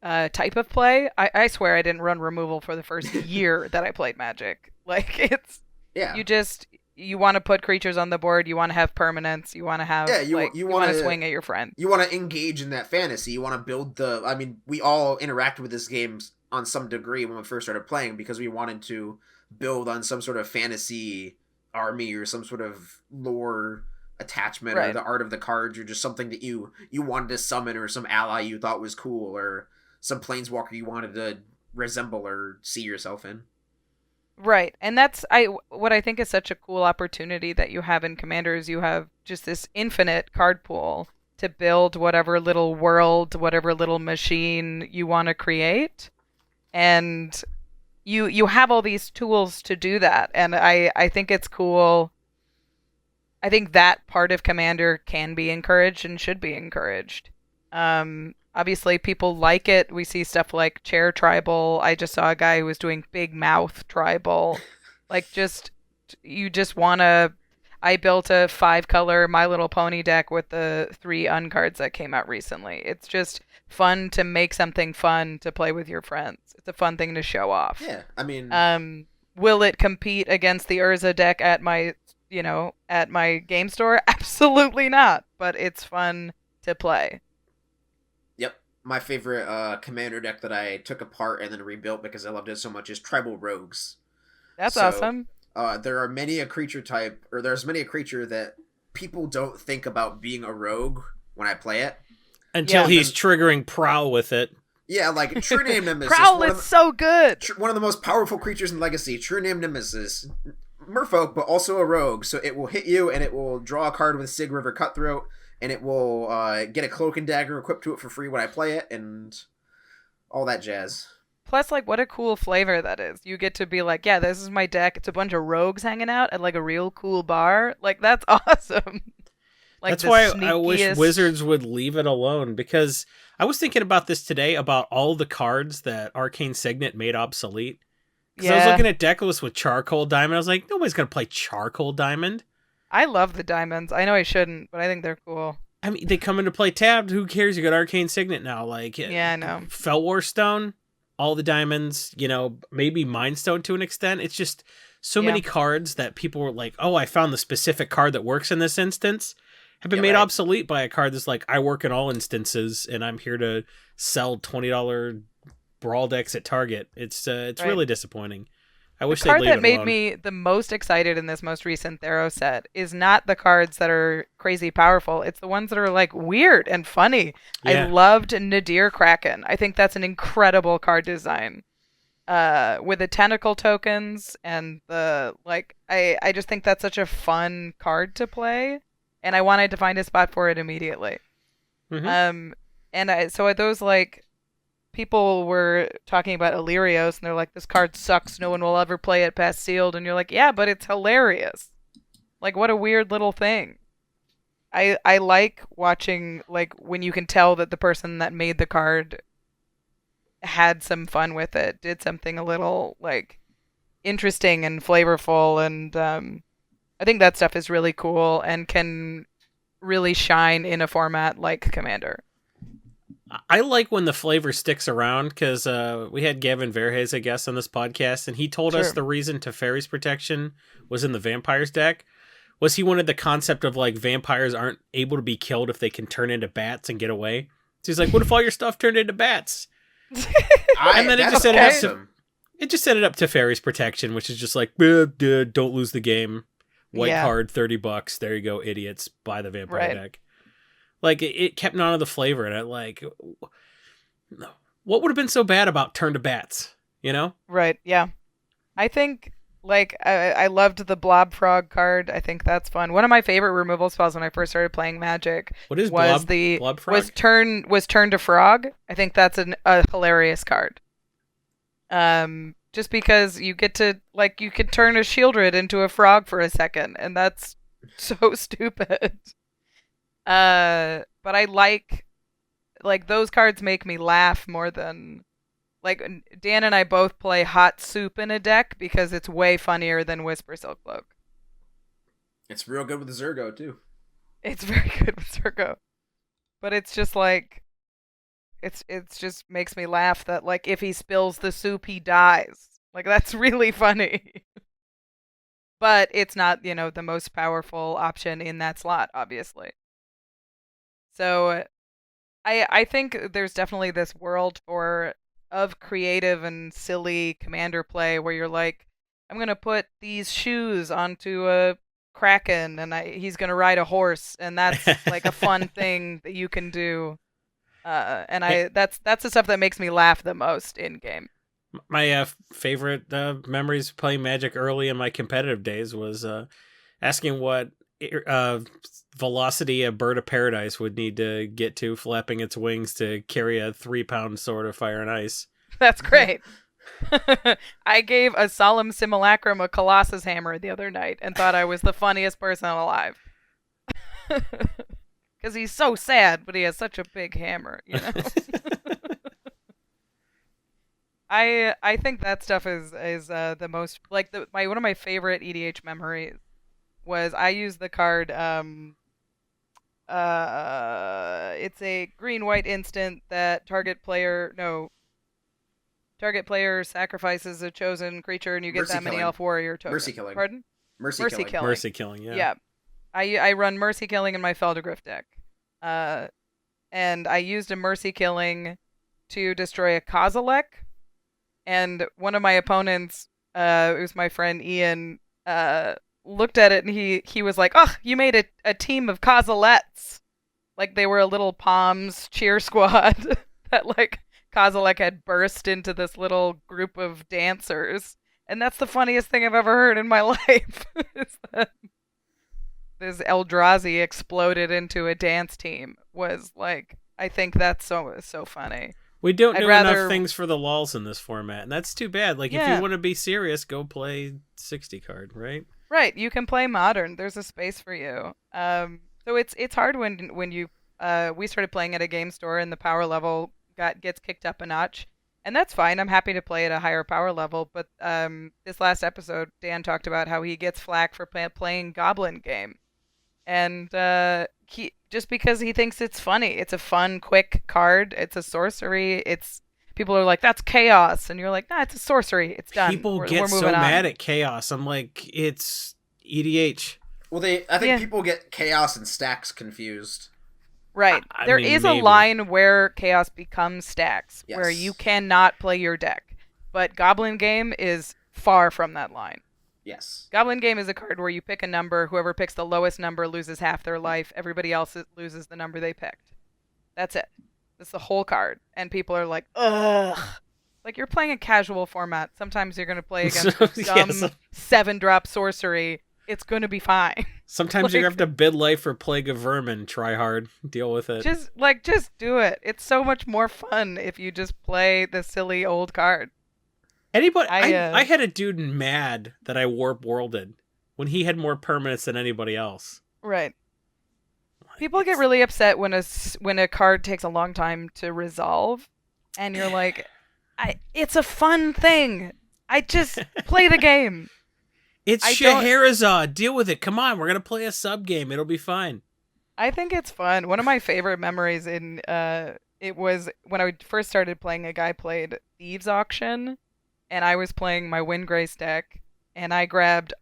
type of play. I swear I didn't run removal for the first year that I played Magic. Like, it's... Yeah. You just... you want to put creatures on the board, you want to have permanence, you want to have you want want to swing at your friend. You want to engage in that fantasy. You want to build the. I mean, we all interacted with this game on some degree when we first started playing because we wanted to build on some sort of fantasy army or some sort of lore attachment or the art of the cards or just something that you wanted to summon or some ally you thought was cool or some planeswalker you wanted to resemble or see yourself in. Right. And that's what I think is such a cool opportunity that you have in Commander is you have just this infinite card pool to build whatever little world, whatever little machine you want to create. And you have all these tools to do that. And I think it's cool. I think that part of Commander can be encouraged and should be encouraged. Obviously, people like it. We see stuff like Chair Tribal. I just saw a guy who was doing Big Mouth Tribal. Like, you just want to... I built a 5-color My Little Pony deck with the 3 uncards that came out recently. It's just fun to make something fun to play with your friends. It's a fun thing to show off. Yeah, I mean... will it compete against the Urza deck at my game store? Absolutely not. But it's fun to play. My favorite Commander deck that I took apart and then rebuilt because I loved it so much is Tribal Rogues. That's awesome. There's many a creature that people don't think about being a rogue when I play it. Until he's triggering Prowl with it. Yeah, like True Name Nemesis. Prowl is so good! One of the most powerful creatures in Legacy, True Name Nemesis. Merfolk, but also a rogue, so it will hit you and it will draw a card with Sig River Cutthroat. And it will get a Cloak and Dagger equipped to it for free when I play it, and all that jazz. Plus, like, what a cool flavor that is. You get to be like, yeah, this is my deck. It's a bunch of rogues hanging out at, like, a real cool bar. Like, that's awesome. Like, that's why I wish Wizards would leave it alone, because I was thinking about this today, about all the cards that Arcane Signet made obsolete. Because I was looking at deck lists with Charcoal Diamond. I was like, nobody's going to play Charcoal Diamond. I love the diamonds. I know I shouldn't, but I think they're cool. I mean, they come into play tabbed. Who cares? You got Arcane Signet now. Like, yeah, I know. Felwar Stone, all the diamonds, maybe Mind Stone to an extent. It's just so many cards that people were like, oh, I found the specific card that works in this instance, have been made obsolete by a card that's like, I work in all instances and I'm here to sell $20 Brawl decks at Target. It's really disappointing. I wish they'd leave it alone. The card that made me the most excited in this most recent Theros set is not the cards that are crazy powerful. It's the ones that are like weird and funny. Yeah. I loved Nadir Kraken. I think that's an incredible card design. With the tentacle tokens and the I just think that's such a fun card to play, and I wanted to find a spot for it immediately. Mm-hmm. So those people were talking about Illyrios, and they're like, this card sucks, no one will ever play it past sealed. And you're like, yeah, but it's hilarious. Like, what a weird little thing. I like watching, when you can tell that the person that made the card had some fun with it, did something a little, interesting and flavorful. And I think that stuff is really cool and can really shine in a format like Commander. I like when the flavor sticks around, because we had Gavin Verheyes, I guess, on this podcast, and he told us the reason Teferi's Protection was in the Vampires deck was he wanted the concept of, vampires aren't able to be killed if they can turn into bats and get away. So he's like, what if all your stuff turned into bats? And then it just ended up Teferi's Protection, which is just like, don't lose the game. White card, $30. There you go, idiots. Buy the Vampire deck. It kept none of the flavor in it. What would have been so bad about Turn to Bats, Right, yeah. I think, I loved the Blob Frog card. I think that's fun. One of my favorite removal spells when I first started playing Magic Blob Frog? was Turn to Frog. I think that's a hilarious card. Just because you get to, you could turn a Shieldred into a frog for a second, and that's so stupid. But I like those cards make me laugh more than, Dan and I both play Hot Soup in a deck because it's way funnier than Whisper Silkcloak. It's real good with the Zergo too. It's very good with Zergo. But it's just it's just makes me laugh that if he spills the soup he dies. That's really funny. but it's not, the most powerful option in that slot, obviously. So I think there's definitely this world of creative and silly commander play where you're like, I'm gonna put these shoes onto a kraken and he's gonna ride a horse, and that's like a fun thing that you can do. That's the stuff that makes me laugh the most in game. My favorite memories of playing Magic early in my competitive days was asking what velocity a bird of paradise would need to get to, flapping its wings to carry a 3-pound sword of fire and ice. That's great. I gave a solemn simulacrum a Colossus hammer the other night and thought I was the funniest person alive. Because he's so sad, but he has such a big hammer, I think that stuff is the most, like, one of my favorite EDH memories was I used the card it's a green-white instant that target player sacrifices a chosen creature and you get Mercy that many killing. elf warrior tokens. Mercy killing. Pardon? Mercy Mercy killing. killing. Mercy killing, yeah. Yeah. I run Mercy Killing in my Feldergriff deck. And I used a Mercy Killing to destroy a Kozilek. And one of my opponents, it was my friend Ian, looked at it and he was like, "Oh, you made a team of Kozilets." Like they were a little Palms cheer squad that like Kozilek had burst into this little group of dancers. And that's the funniest thing I've ever heard in my life. Is that this Eldrazi exploded into a dance team was like, I think that's so funny. We don't I'd do rather- enough things for the lulz in this format, and that's too bad. Like, if Yeah. you want to be serious, go play 60 card, right? Right, you can play modern. There's a space for you. So it's hard when you we started playing at a game store and the power level gets kicked up a notch, and that's fine. I'm happy to play at a higher power level. But this last episode, Dan talked about how he gets flack for playing Goblin Game, and he just because he thinks it's funny. It's a fun, quick card. It's a sorcery. People are like, that's chaos, and you're like, nah, it's a sorcery. It's done. People We're get so moving on. mad at chaos. I'm like, it's EDH. Well, I think Yeah. people get chaos and stacks confused. Right. I There mean, is maybe. a line where chaos becomes stacks, Yes. where you cannot play your deck. But Goblin Game is far from that line. Yes. Goblin Game is a card where you pick a number. Whoever picks the lowest number loses half their life. Everybody else loses the number they picked. That's it. That's the whole card. And people are like, ugh. Like, you're playing a casual format. Sometimes you're going to play against Yeah, some 7-drop sorcery. It's going to be fine. Sometimes you have to bid life for Plague of Vermin. Try hard. Deal with it. Just do it. It's so much more fun if you just play the silly old card. Anybody? I I had a dude mad that I warp worlded when he had more permanents than anybody else. Right. People get really upset when a card takes a long time to resolve, and you're like, it's a fun thing. I just play the game. It's I don't- Scheherazade. Deal with it. Come on, we're gonna play a sub game. It'll be fine. I think it's fun. One of my favorite memories it was when I first started playing. A guy played Thieves Auction, and I was playing my Windgrace deck, and I grabbed.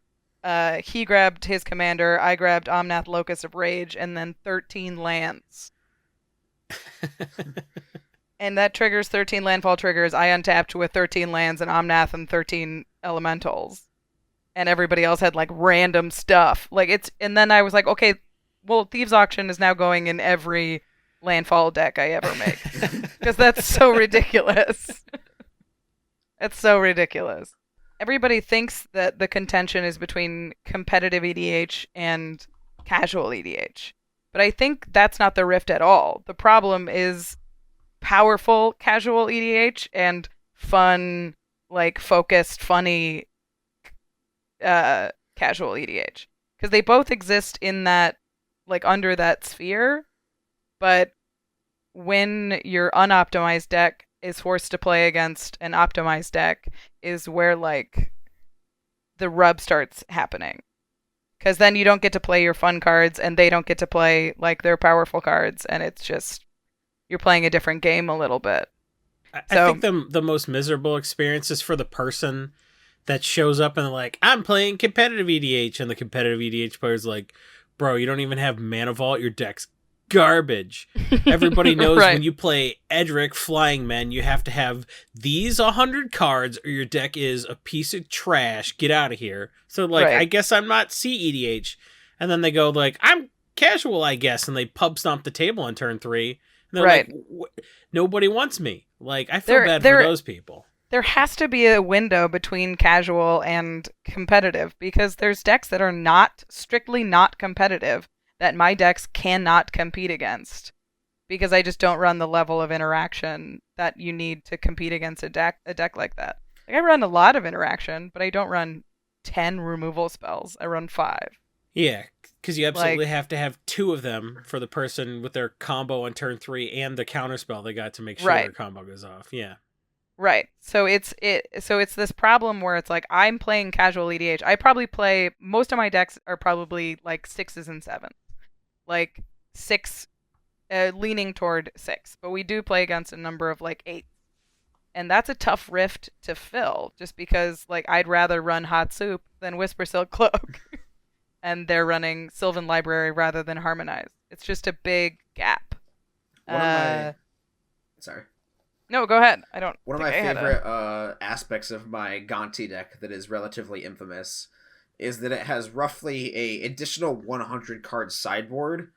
He grabbed his commander. I grabbed Omnath Locust of Rage, and then 13 lands. And that triggers 13 landfall triggers. I untapped with 13 lands and Omnath and 13 elementals. And everybody else had like random stuff. And then I was like, okay, well, Thieves Auction is now going in every landfall deck I ever make. Because that's so ridiculous. It's so ridiculous. Everybody thinks that the contention is between competitive EDH and casual EDH. But I think that's not the rift at all. The problem is powerful casual EDH and fun, like focused, funny casual EDH. Because they both exist in that, like under that sphere. But when your unoptimized deck is forced to play against an optimized deck is where like the rub starts happening, because then you don't get to play your fun cards and they don't get to play like their powerful cards, and it's just you're playing a different game a little bit. I think the most miserable experience is for the person that shows up and they're like, I'm playing competitive EDH, and the competitive EDH player's like, bro, you don't even have Mana Vault, your deck's garbage. Everybody knows Right. when you play Edric Flying Men, you have to have these 100 cards or your deck is a piece of trash. Get out of here. So like, Right. I guess I'm not CEDH. And then they go like, I'm casual, I guess, and they pub stomp the table on turn 3. And they're Right. like, nobody wants me. Like, I feel They're- bad they're- for those people. There has to be a window between casual and competitive because there's decks that are not strictly not competitive that my decks cannot compete against because I just don't run the level of interaction that you need to compete against a deck like that. Like I run a lot of interaction, but I don't run 10 removal spells. I run 5. Yeah, because you absolutely have to have 2 of them for the person with their combo on turn 3 and the counterspell they got to make sure Right. their combo goes off. Yeah. Right. So it's this problem where it's like I'm playing casual EDH. I probably play most of my decks are probably like 6s and 7s. Like 6 leaning toward 6. But we do play against a number of like 8. And that's a tough rift to fill just because like I'd rather run Hot Soup than Whisper Silk Cloak. And they're running Sylvan Library rather than Harmonize. It's just a big gap. One of my sorry. No, go ahead. I don't. One of think my I had a- favorite aspects of my Gonti deck that is relatively infamous is that it has roughly a additional 100 card sideboard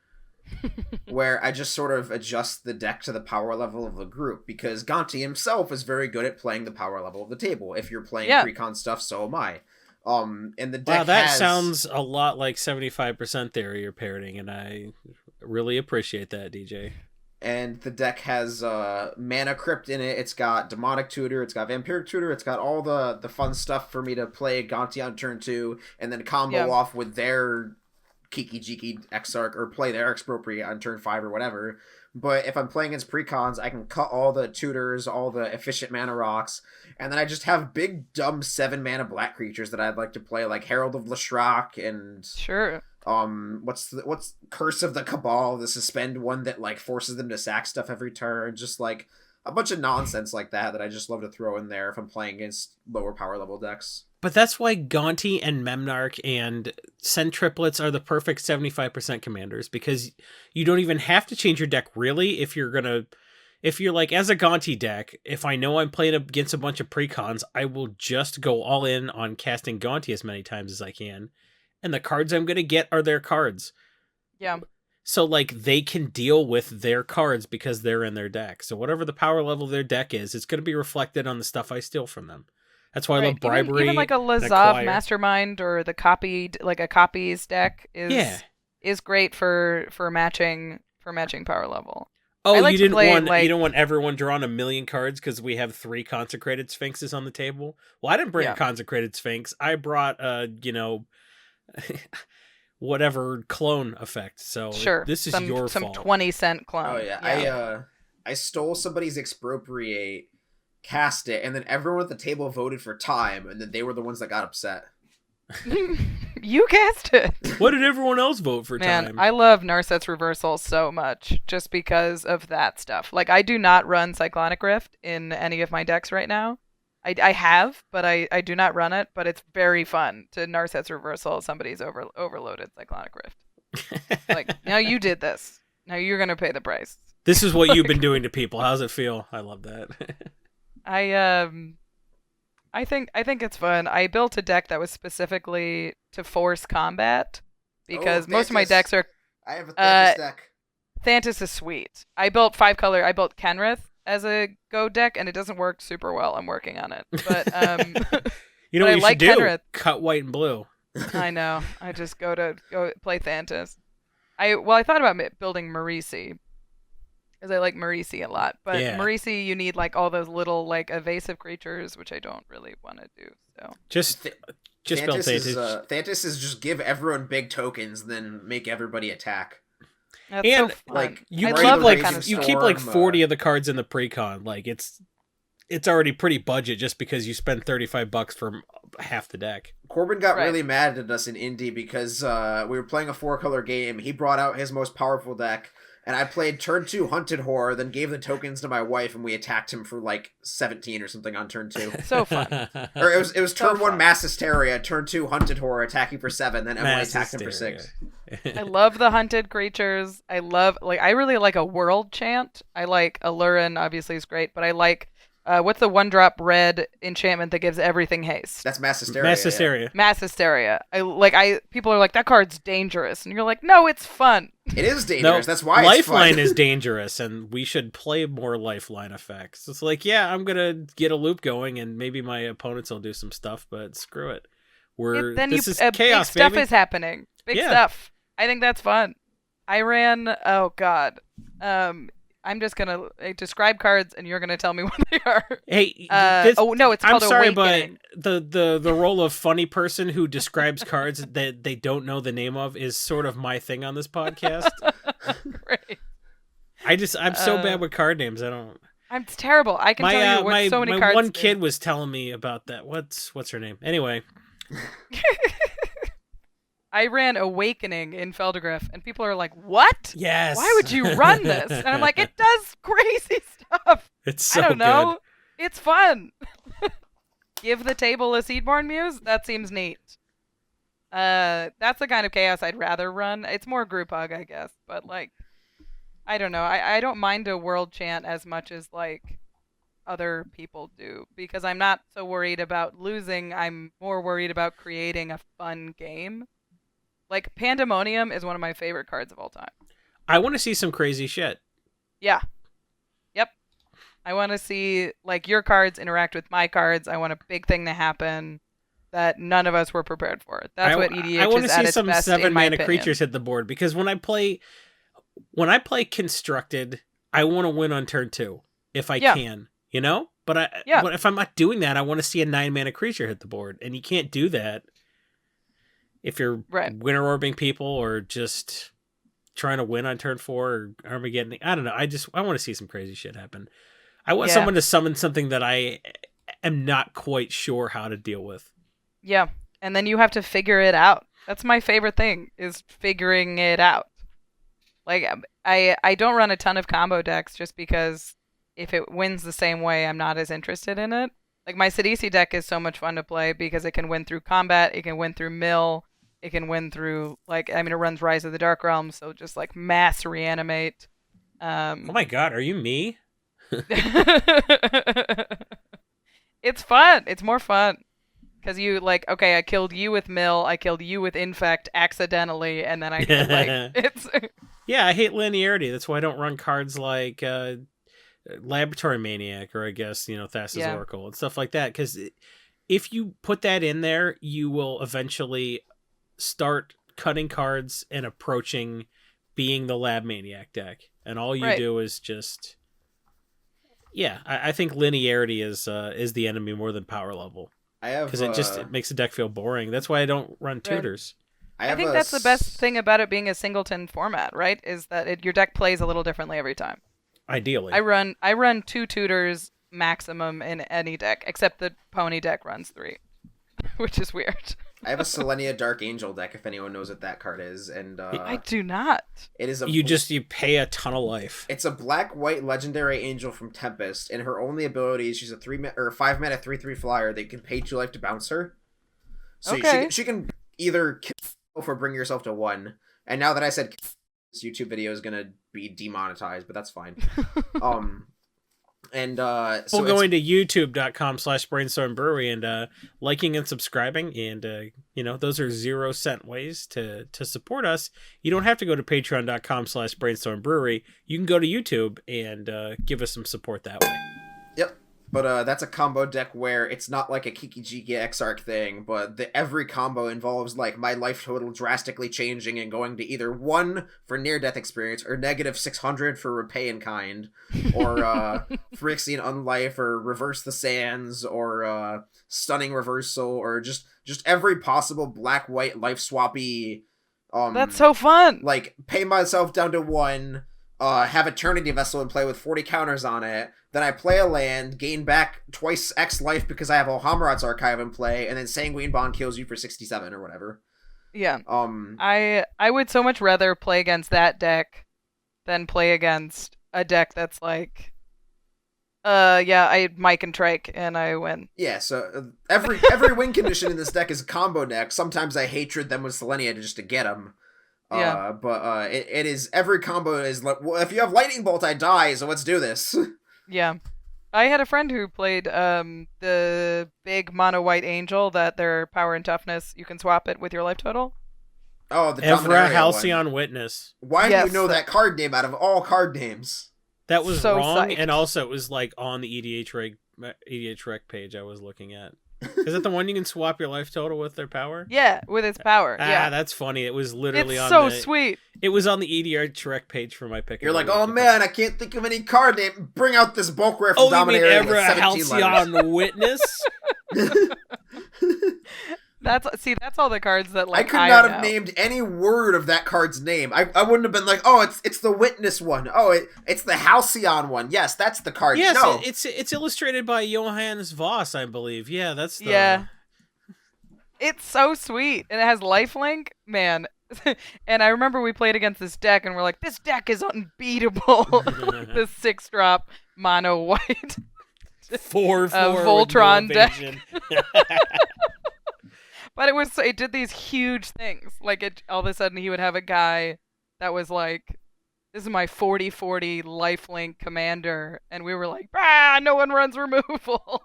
where I just sort of adjust the deck to the power level of the group because Gonti himself is very good at playing the power level of the table. If you're playing pre-con stuff, so am I. And the deck Wow, that has... sounds a lot like 75% theory you're parroting, and I really appreciate that, DJ. And the deck has Mana Crypt in it. It's got Demonic Tutor. It's got Vampiric Tutor. It's got all the fun stuff for me to play Gonti on turn 2 and then combo off with their Kiki Jiki Exarch or play their Expropriate on turn 5 or whatever. But if I'm playing against precons, I can cut all the tutors, all the efficient mana rocks, and then I just have big, dumb 7 mana black creatures that I'd like to play, like Herald of Leshrac and... Sure. what's Curse of the Cabal, the suspend one that like forces them to sack stuff every turn, just like a bunch of nonsense like that I just love to throw in there if I'm playing against lower power level decks. But that's why Gonti and Memnarch and Centriplets are the perfect 75% commanders, because you don't even have to change your deck really if you're like, as a Gonti deck, if I know I'm playing against a bunch of precons, I will just go all in on casting Gonti as many times as I can. And the cards I'm going to get are their cards. Yeah. So, like, they can deal with their cards because they're in their deck. So whatever the power level of their deck is, it's going to be reflected on the stuff I steal from them. That's why I love Bribery. Even like a Lazav Mastermind or the copied, like a copies deck is great for matching power level. Oh, like you you don't want everyone drawing 1,000,000 cards because we have 3 Consecrated Sphinxes on the table? Well, I didn't bring a Consecrated Sphinx. I brought whatever clone effect. So this is your some fault. 20-cent clone. Oh yeah. I stole somebody's Expropriate, cast it, and then everyone at the table voted for time, and then they were the ones that got upset. You cast it. What did everyone else vote for time? Man, I love Narset's Reversal so much just because of that stuff. Like, I do not run Cyclonic Rift in any of my decks right now. I have, but I do not run it, but it's very fun to Narset's Reversal somebody's overloaded Cyclonic Rift. Like, now you did this. Now you're going to pay the price. This is what you've been doing to people. How's it feel? I love that. I think it's fun. I built a deck that was specifically to force combat because most of my decks are... I have a Thantis deck. Thantis is sweet. I built Kenrith as a go deck, and it doesn't work super well. I'm working on it. But you know what you should do? Kenrith. Cut white and blue. I know. I just go play Thantis. I thought about building Marisi, because I like Marisi a lot. But Marisi, you need like all those little like evasive creatures, which I don't really want to do. So just build Thantis. Thantis is just give everyone big tokens, then make everybody attack. That's and so fun. like you I keep love like that kind of you stuff. keep like 40 of the cards in the precon. Like it's already pretty budget just because you spend $35 for half the deck. Corbin got really mad at us in Indy because we were playing a 4-color game. He brought out his most powerful deck, And I played turn 2 Hunted Horror, then gave the tokens to my wife, and we attacked him for like 17 or something on turn 2. So fun. Or it was So turn 1 fun. Mass Hysteria, turn 2 Hunted Horror, attacking for 7, then Emily Mass attacked him for hysteria. 6. I love the hunted creatures. I really like a world chant. I like Allurin, obviously is great, but I like what's the 1-drop red enchantment that gives everything haste? That's Mass Hysteria. Mass yeah. hysteria. Mass Hysteria. People are like, that card's dangerous, and you're like, no, it's fun. It is dangerous. No, That's why Lifeline it's fun. is dangerous, and we should play more Lifeline effects. It's like, yeah, I'm gonna get a loop going, and maybe my opponents will do some stuff, but screw it. This is chaos, big stuff baby. is happening. Big Yeah. stuff. I think that's fun. I ran. Oh God. I'm just gonna describe cards, and you're gonna tell me what they are. Hey, It's I'm called sorry, Awakening. but the role of funny person who describes cards that they don't know the name of is sort of my thing on this podcast. Great. I'm so bad with card names. I don't. I'm terrible. I can tell you what so many my cards. one do. kid was telling me about that. What's her name? Anyway, I ran Awakening in Feldergriff, and people are like, "What? yes. Why would you run this?" And I'm like, "It does crazy stuff. It's so I don't know. good. It's fun." Give the table a Seedborn Muse? That seems neat. That's the kind of chaos I'd rather run. It's more group hug, I guess, but like, I don't know. I don't mind a world chant as much as like other people do, because I'm not so worried about losing. I'm more worried about creating a fun game. Like Pandemonium is one of my favorite cards of all time. I want to see some crazy shit. Yeah. Yep. I want to see like your cards interact with my cards. I want a big thing to happen that none of us were prepared for. That's what EDH I want is to at see its some best, in my 7-mana opinion. creatures hit the board, because when I play constructed, I want to win on turn 2 if I can, you know? But but if I'm not doing that, I want to see a 9-mana creature hit the board, and you can't do that if you're winter orbing people or just trying to win on turn 4 or Armageddon. I don't know. I want to see some crazy shit happen. I want someone to summon something that I am not quite sure how to deal with. Yeah. And then you have to figure it out. That's my favorite thing, is figuring it out. Like, I don't run a ton of combo decks just because if it wins the same way, I'm not as interested in it. Like, my Sidisi deck is so much fun to play because it can win through combat, it can win through mill, it can win through, it runs Rise of the Dark Realm, so just, like, mass reanimate. Oh my god, are you me? It's fun. It's more fun. Because you, like, okay, I killed you with mill, I killed you with infect accidentally, and then I, it's... Yeah, I hate linearity. That's why I don't run cards like Laboratory Maniac, or I guess, Thassa's Oracle and stuff like that. Because if you put that in there, you will eventually start cutting cards and approaching being the Lab Maniac deck. And all you do is just... Yeah, I think linearity is the enemy more than power level. Because it makes the deck feel boring. That's why I don't run tutors. I think that's the best thing about it being a singleton format, right? Is that your deck plays a little differently every time. Ideally. I run 2 tutors maximum in any deck, except the pony deck runs 3, which is weird. I have a Selenia Dark Angel deck, if anyone knows what that card is, and I do not. It is you pay a ton of life. It's a black-white legendary angel from Tempest, and her only ability is she's a 5-mana 3/3 flyer that you can pay 2 life to bounce her. So she can either kill or bring yourself to 1. And now that I said this YouTube video is gonna be demonetized, but that's fine. So going to youtube.com/Brainstorm Brewery and liking and subscribing, and those are 0-cent ways to support us. You don't have to go to patreon.com/Brainstorm Brewery. You can go to YouTube and give us some support that way. Yep. But that's a combo deck where it's not like a Kiki Jiki Exarch thing, but every combo involves like my life total drastically changing and going to either 1 for near-death experience or -600 for repay in kind, or Phyrexian Unlife, or Reverse the Sands, or Stunning Reversal, or just every possible black-white life swappy. That's so fun! Like, pay myself down to 1, have Eternity Vessel and play with 40 counters on it. Then I play a land, gain back twice X life because I have Alhamrat's Archive in play, and then Sanguine Bond kills you for 67 or whatever. Yeah. I would so much rather play against that deck than play against a deck that's like, yeah, I Mike and Trike, and I win. Yeah, so every win condition in this deck is a combo deck. Sometimes I hatred them with Selenia just to get them. Yeah. But it is, every combo is like, well, if you have Lightning Bolt, I die, so let's do this. Yeah. I had a friend who played the big mono white angel that their power and toughness, you can swap it with your life total. Oh, the Evra Dominaria Halcyon one. Witness. Why Yes, do you know that card name out of all card names? That was So wrong, psyched. and also it was like on the EDH rec page I was looking at. Is that the one you can swap your life total with their power? Yeah, with its power. Yeah. That's funny. It was literally It's on so the, sweet. It was on the EDH rec page for my pick. You're like, oh man, I can't think of any card name. Bring out this bulk rare from Oh, you mean Dominaria with Evra 17 letters. Halcyon Witness? That's all the cards that I like could not know. have named any word of that card's name. I wouldn't have been like, oh, it's the Witness one. Oh, it's the Halcyon one. Yes, that's the card. Yes, No. it's illustrated by Johannes Voss, I believe. Yeah, that's the... Yeah. It's so sweet, and it has lifelink, man. And I remember we played against this deck, and we're like, this deck is unbeatable. The 6-drop mono white 4/4 Voltron with no evasion. But it did these huge things. Like all of a sudden he would have a guy that was like, this is my 40/40 lifelink commander, and we were like, no one runs removal.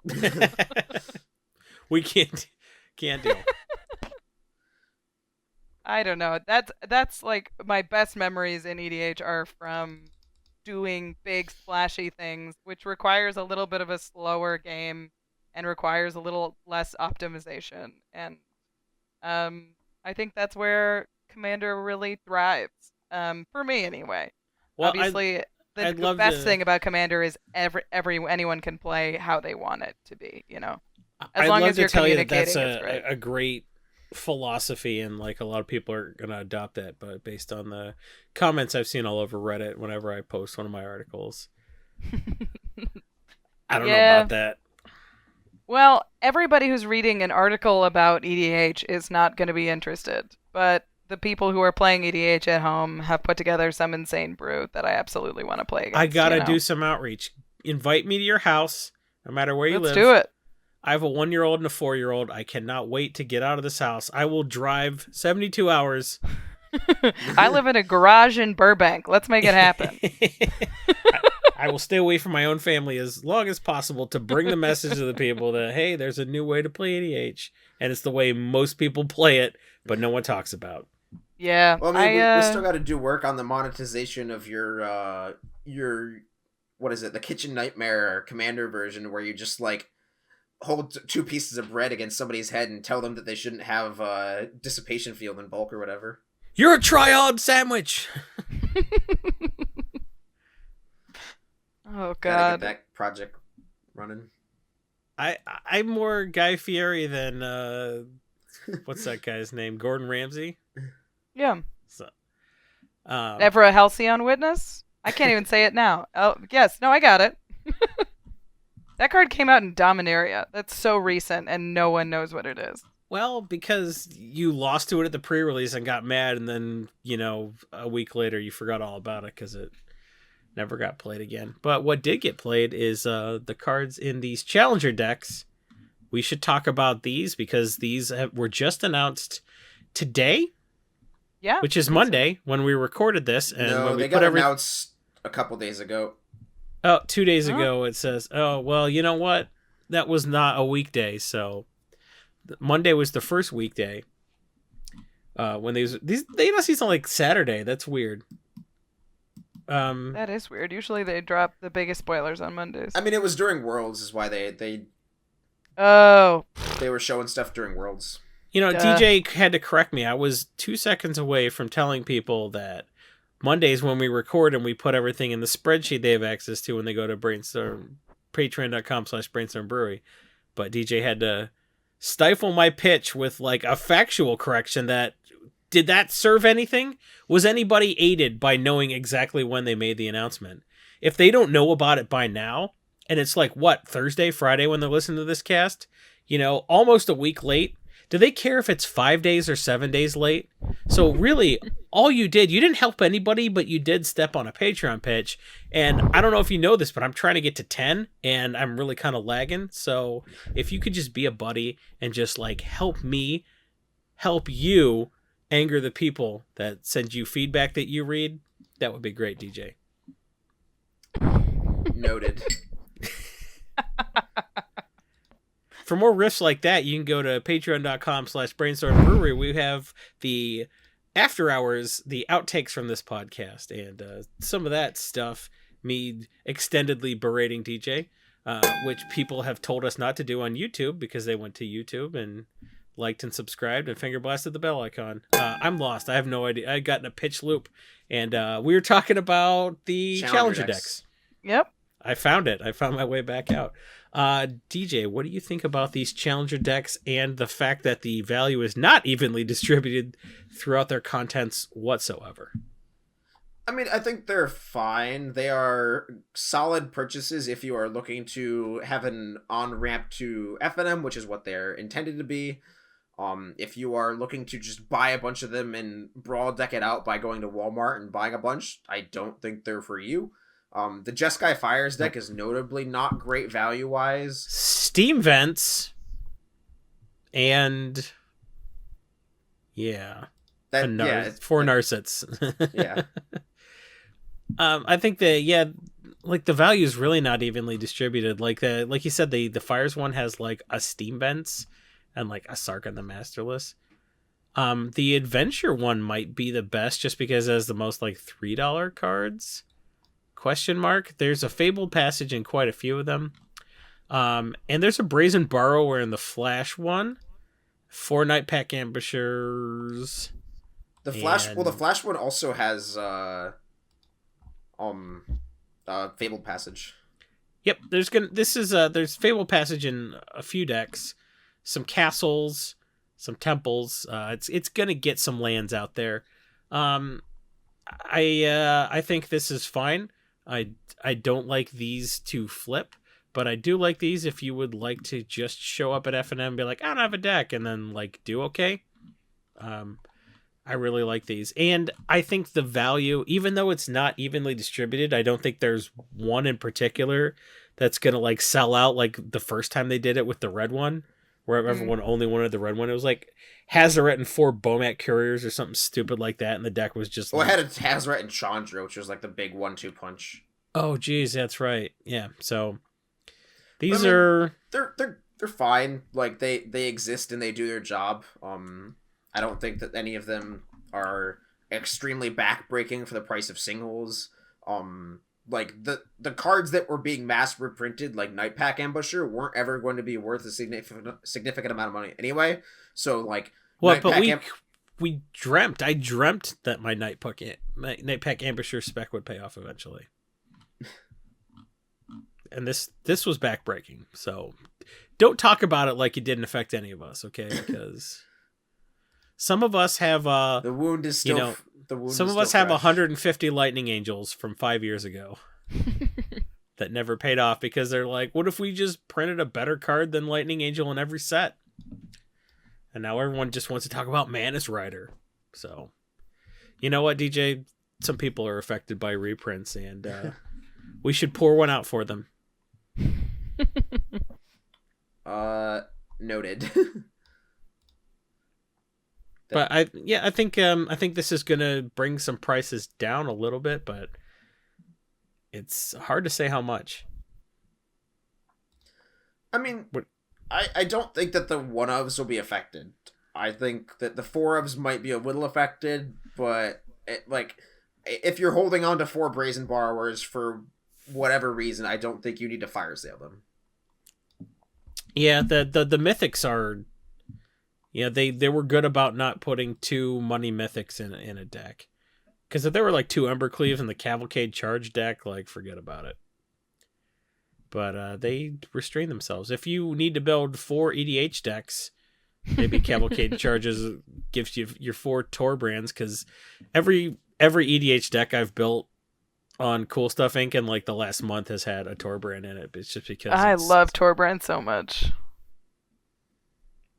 We can't deal. I don't know. That's like my best memories in EDH are from doing big splashy things, which requires a little bit of a slower game and requires a little less optimization. And I think that's where Commander really thrives. For me anyway. Well, Obviously, the best thing about Commander is anyone can play how they want it to be, you know. As long as you're communicating, that's it's great. a great philosophy, and like a lot of people are gonna adopt that. But based on the comments I've seen all over Reddit, whenever I post one of my articles, I don't know about that. Well, everybody who's reading an article about EDH is not going to be interested, but the people who are playing EDH at home have put together some insane brew that I absolutely want to play against. I gotta do some outreach. Invite me to your house, no matter where you live. Let's do it. I have a 1-year-old and a 4-year-old. I cannot wait to get out of this house. I will drive 72 hours. I live in a garage in Burbank. Let's make it happen. I will stay away from my own family as long as possible to bring the message to the people that, hey, there's a new way to play ADH. And it's the way most people play it, but no one talks about. Yeah. Well, I mean, we still got to do work on the monetization of your what is it, the Kitchen Nightmare Commander version, where you just like hold 2 pieces of bread against somebody's head and tell them that they shouldn't have dissipation field in bulk or whatever. You're a triad sandwich. Oh Gotta God. get that project running. I'm more Guy Fieri than what's that guy's name? Gordon Ramsay. Yeah. So, Evra Halcyon Witness? I can't even say it now. Oh, yes. No, I got it. That card came out in Dominaria. That's so recent, and no one knows what it is. well, because you lost to it at the pre-release and got mad, and then, you know, a week later you forgot all about it because it never got played again. But what did get played is the cards in these Challenger decks. We should talk about these because these were just announced today. Yeah. Which is Monday when we recorded this. And No, when we they put got announced a couple days ago. Oh, 2 days ago it says, oh, well, you know what? That was not a weekday. So Monday was the first weekday. When they announced these on like Saturday. That's weird. That is weird. Usually they drop the biggest spoilers on Mondays. I mean, it was during Worlds is why they Oh. were showing stuff during Worlds. You know, Duh. DJ had to correct me. I was 2 seconds away from telling people that Mondays when we record and we put everything in the spreadsheet they have access to when they go to Brainstorm, patreon.com/Brainstorm Brewery. But DJ had to stifle my pitch with like a factual correction that, did that serve anything? Was anybody aided by knowing exactly when they made the announcement? If they don't know about it by now, and it's like, what, Thursday, Friday when they're listening to this cast? You know, almost a week late. do they care if it's 5 days or 7 days late? So really, all you didn't help anybody, but you did step on a Patreon pitch. And I don't know if you know this, but I'm trying to get to 10 and I'm really kind of lagging. So if you could just be a buddy and just like help me, help you anger the people that send you feedback that you read, that would be great, DJ. Noted. For more riffs like that, you can go to patreon.com/Brainstorm Brewery. We have the after hours, the outtakes from this podcast, and some of that stuff, me extendedly berating DJ, which people have told us not to do on YouTube because they went to YouTube and liked and subscribed and finger blasted the bell icon. I'm lost. I have no idea. I got in a pitch loop, and we were talking about the Challenger decks. Yep. I found it. I found my way back out. DJ, what do you think about these Challenger decks and the fact that the value is not evenly distributed throughout their contents whatsoever? I mean, I think they're fine. They are solid purchases if you are looking to have an on-ramp to FNM, which is what they're intended to be. If you are looking to just buy a bunch of them and brawl deck it out by going to Walmart and buying a bunch, I don't think they're for you. The Jeskai Fires deck is notably not great value-wise. Steam Vents and yeah, four Narsets. Yeah. I think that like the value is really not evenly distributed. Like you said, the Fires one has like a Steam Vents and like a Sarkhan the Masterless. The Adventure one might be the best just because it has the most like $3 cards. Question mark. There's a Fabled Passage in quite a few of them. And there's a Brazen Borrower in the Flash one. 4 Night Pack Ambushers. The Flash one also has Fabled Passage. Yep, there's Fabled Passage in a few decks, some castles, some temples. It's gonna get some lands out there. I think this is fine. I don't like these to flip, but I do like these if you would like to just show up at FNM and be like, I don't have a deck, and then like do okay. I really like these. And I think the value, even though it's not evenly distributed, I don't think there's one in particular that's going to like sell out like the first time they did it with the red one, where everyone only wanted the red one. It was like Hazaret and 4 Bomat Couriers or something stupid like that, and the deck was just I had a Hazaret and Chandra, which was like the big 1-2 punch. Oh, geez, that's right. Yeah, so these are... They're fine. Like, they exist and they do their job. I don't think that any of them are extremely backbreaking for the price of singles. Like, the cards that were being mass reprinted, like Night Pack Ambusher, weren't ever going to be worth a significant amount of money anyway. So, like... Well, but I dreamt that my Night Pack Ambusher spec would pay off eventually. And this was backbreaking, so don't talk about it like it didn't affect any of us, okay? Because some of us have the wound is still some of us have 150 Lightning Angels from 5 years ago that never paid off because they're like, what if we just printed a better card than Lightning Angel in every set? And now everyone just wants to talk about Manus Rider. So, you know what, DJ? Some people are affected by reprints, and we should pour one out for them. Noted. But I think this is gonna bring some prices down a little bit, but it's hard to say how much. I mean, I don't think that the 1-ofs will be affected. I think that the 4-ofs might be a little affected, but if you're holding on to 4 Brazen Borrowers for whatever reason, I don't think you need to fire sale them. Yeah, the mythics are... Yeah, they were good about not putting 2 money mythics in a deck. Because if there were like 2 Embercleaves in the Cavalcade Charge deck, like, forget about it. But they restrain themselves. If you need to build 4 EDH decks, maybe Cavalcade Charges gives you your 4 Tor brands, because every EDH deck I've built on Cool Stuff Inc. in like the last month has had a Tor brand in it. But it's just because I love Tor brand so much.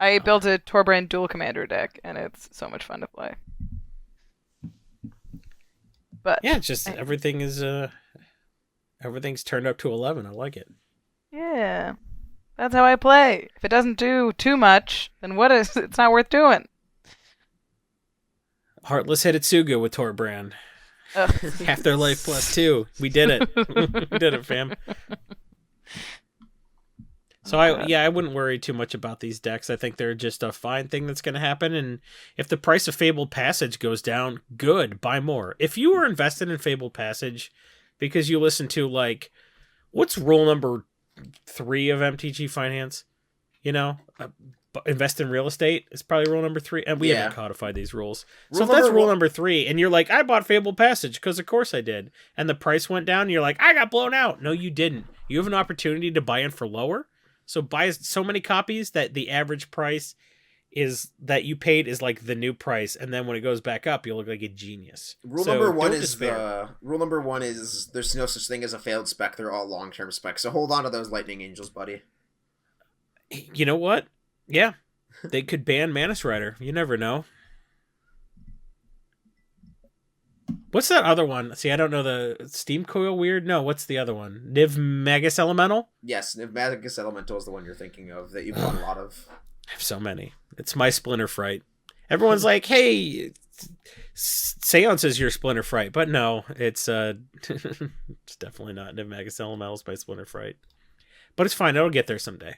I built a Torbran dual commander deck, and it's so much fun to play. But Yeah, it's just everything's turned up to 11. I like it. yeah, that's how I play. If it doesn't do too much, then it's not worth doing. Heartless Hitotsuga with Torbran. Ugh. Half their life +2. We did it. We did it, fam. So I wouldn't worry too much about these decks. I think they're just a fine thing that's going to happen. And if the price of Fabled Passage goes down, good, buy more. If you are invested in Fabled Passage because you listen to like, what's rule number 3 of MTG Finance? You know, invest in real estate is probably rule number 3, and we haven't codified these rules. So if that's rule number 3, and you're like, I bought Fabled Passage because of course I did, and the price went down, and you're like, I got blown out. No, you didn't. You have an opportunity to buy in for lower. So buy so many copies that the average price is that you paid is like the new price, and then when it goes back up, you'll look like a genius. Rule number one is there's no such thing as a failed spec. They're all long-term specs. So hold on to those Lightning Angels, buddy. You know what? Yeah, they could ban Manus Rider. You never know. What's that other one? See, I don't know the Steam Coil Weird. No, what's the other one? Niv Magus Elemental? Yes, Niv Magus Elemental is the one you're thinking of that you've bought a lot of. I have so many. It's my Splinter Fright. Everyone's like, hey, Seance is your Splinter Fright. But no, it's it's definitely not Niv Magus Elementals by Splinter Fright. But it's fine. It'll get there someday.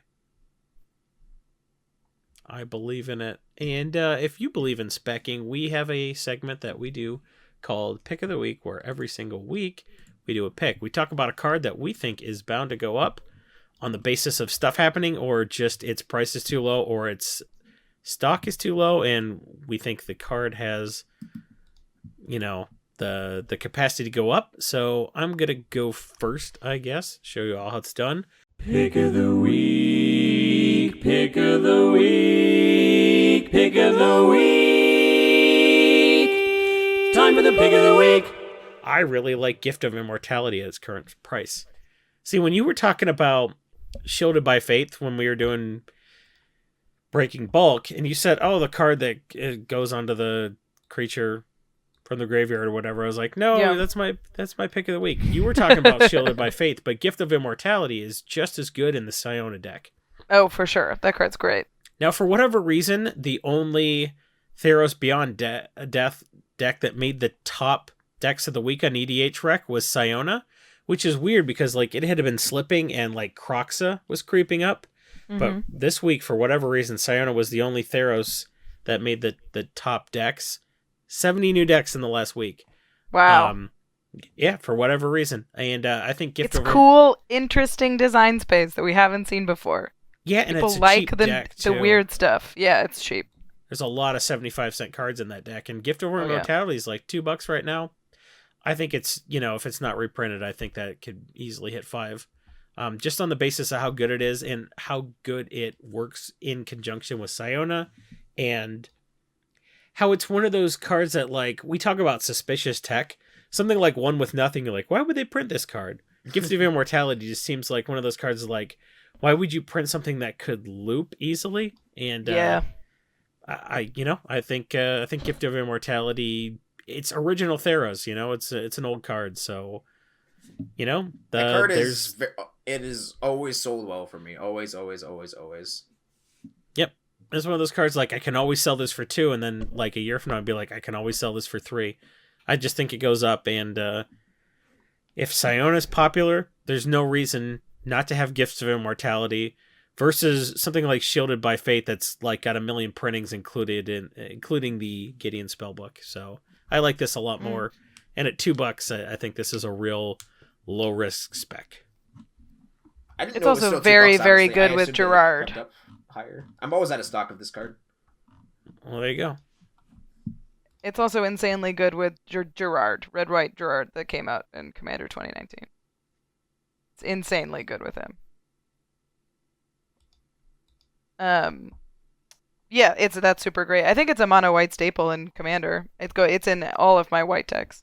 I believe in it. And if you believe in speccing, we have a segment that we do called Pick of the Week, where every single week we do a pick. We talk about a card that we think is bound to go up on the basis of stuff happening, or just its price is too low, or its stock is too low, and we think the card has, you know, the capacity to go up. So I'm gonna go first, I guess. Show you all how it's done. Pick of the week, pick of the week, pick of the week. Time for the pick of the week. I really like Gift of Immortality at its current price. See, when you were talking about Shielded by Faith when we were doing Breaking Bulk, and you said, oh, the card that goes onto the creature from the graveyard or whatever, I was like, no, that's my pick of the week. You were talking about Shielded by Faith, but Gift of Immortality is just as good in the Siona deck. Oh, for sure. That card's great. Now, for whatever reason, the only Theros Beyond Death deck that made the top decks of the week on EDH Rec was Siona, which is weird because like it had been slipping and like Croxa was creeping up. Mm-hmm. But this week, for whatever reason, Siona was the only Theros that made the top decks. 70 new decks in the last week. Wow. Yeah, for whatever reason. And I think it's cool, interesting design space that we haven't seen before. Yeah, people and it's like cheap deck the weird stuff. Yeah, it's cheap. There's a lot of 75-cent cards in that deck, and Gift of Immortality is like $2 right now. I think it's, you know, if it's not reprinted, I think that it could easily hit $5. Just on the basis of how good it is and how good it works in conjunction with Siona, and how it's one of those cards that, like, we talk about suspicious tech. Something like One with Nothing, you're like, why would they print this card? Gift of Immortality just seems like one of those cards like, why would you print something that could loop easily? And I think Gift of Immortality, it's original Theros, you know, it's an old card, so you know the card is always sold well for me, always. Yep, it's one of those cards like I can always sell this for $2, and then like a year from now I'd be like I can always sell this for $3. I just think it goes up, and if Siona's popular, there's no reason not to have Gifts of Immortality. Versus something like Shielded by Fate that's like got 1 million printings including the Gideon spellbook. So I like this a lot more. And at $2, I think this is a real low risk spec. It's also very, very good with Gerard. Higher. I'm always out of stock of this card. Well, there you go. It's also insanely good with Gerard, red-white Gerard that came out in Commander 2019. It's insanely good with him. Yeah, that's super great. I think it's a mono white staple in Commander. It's in all of my white decks.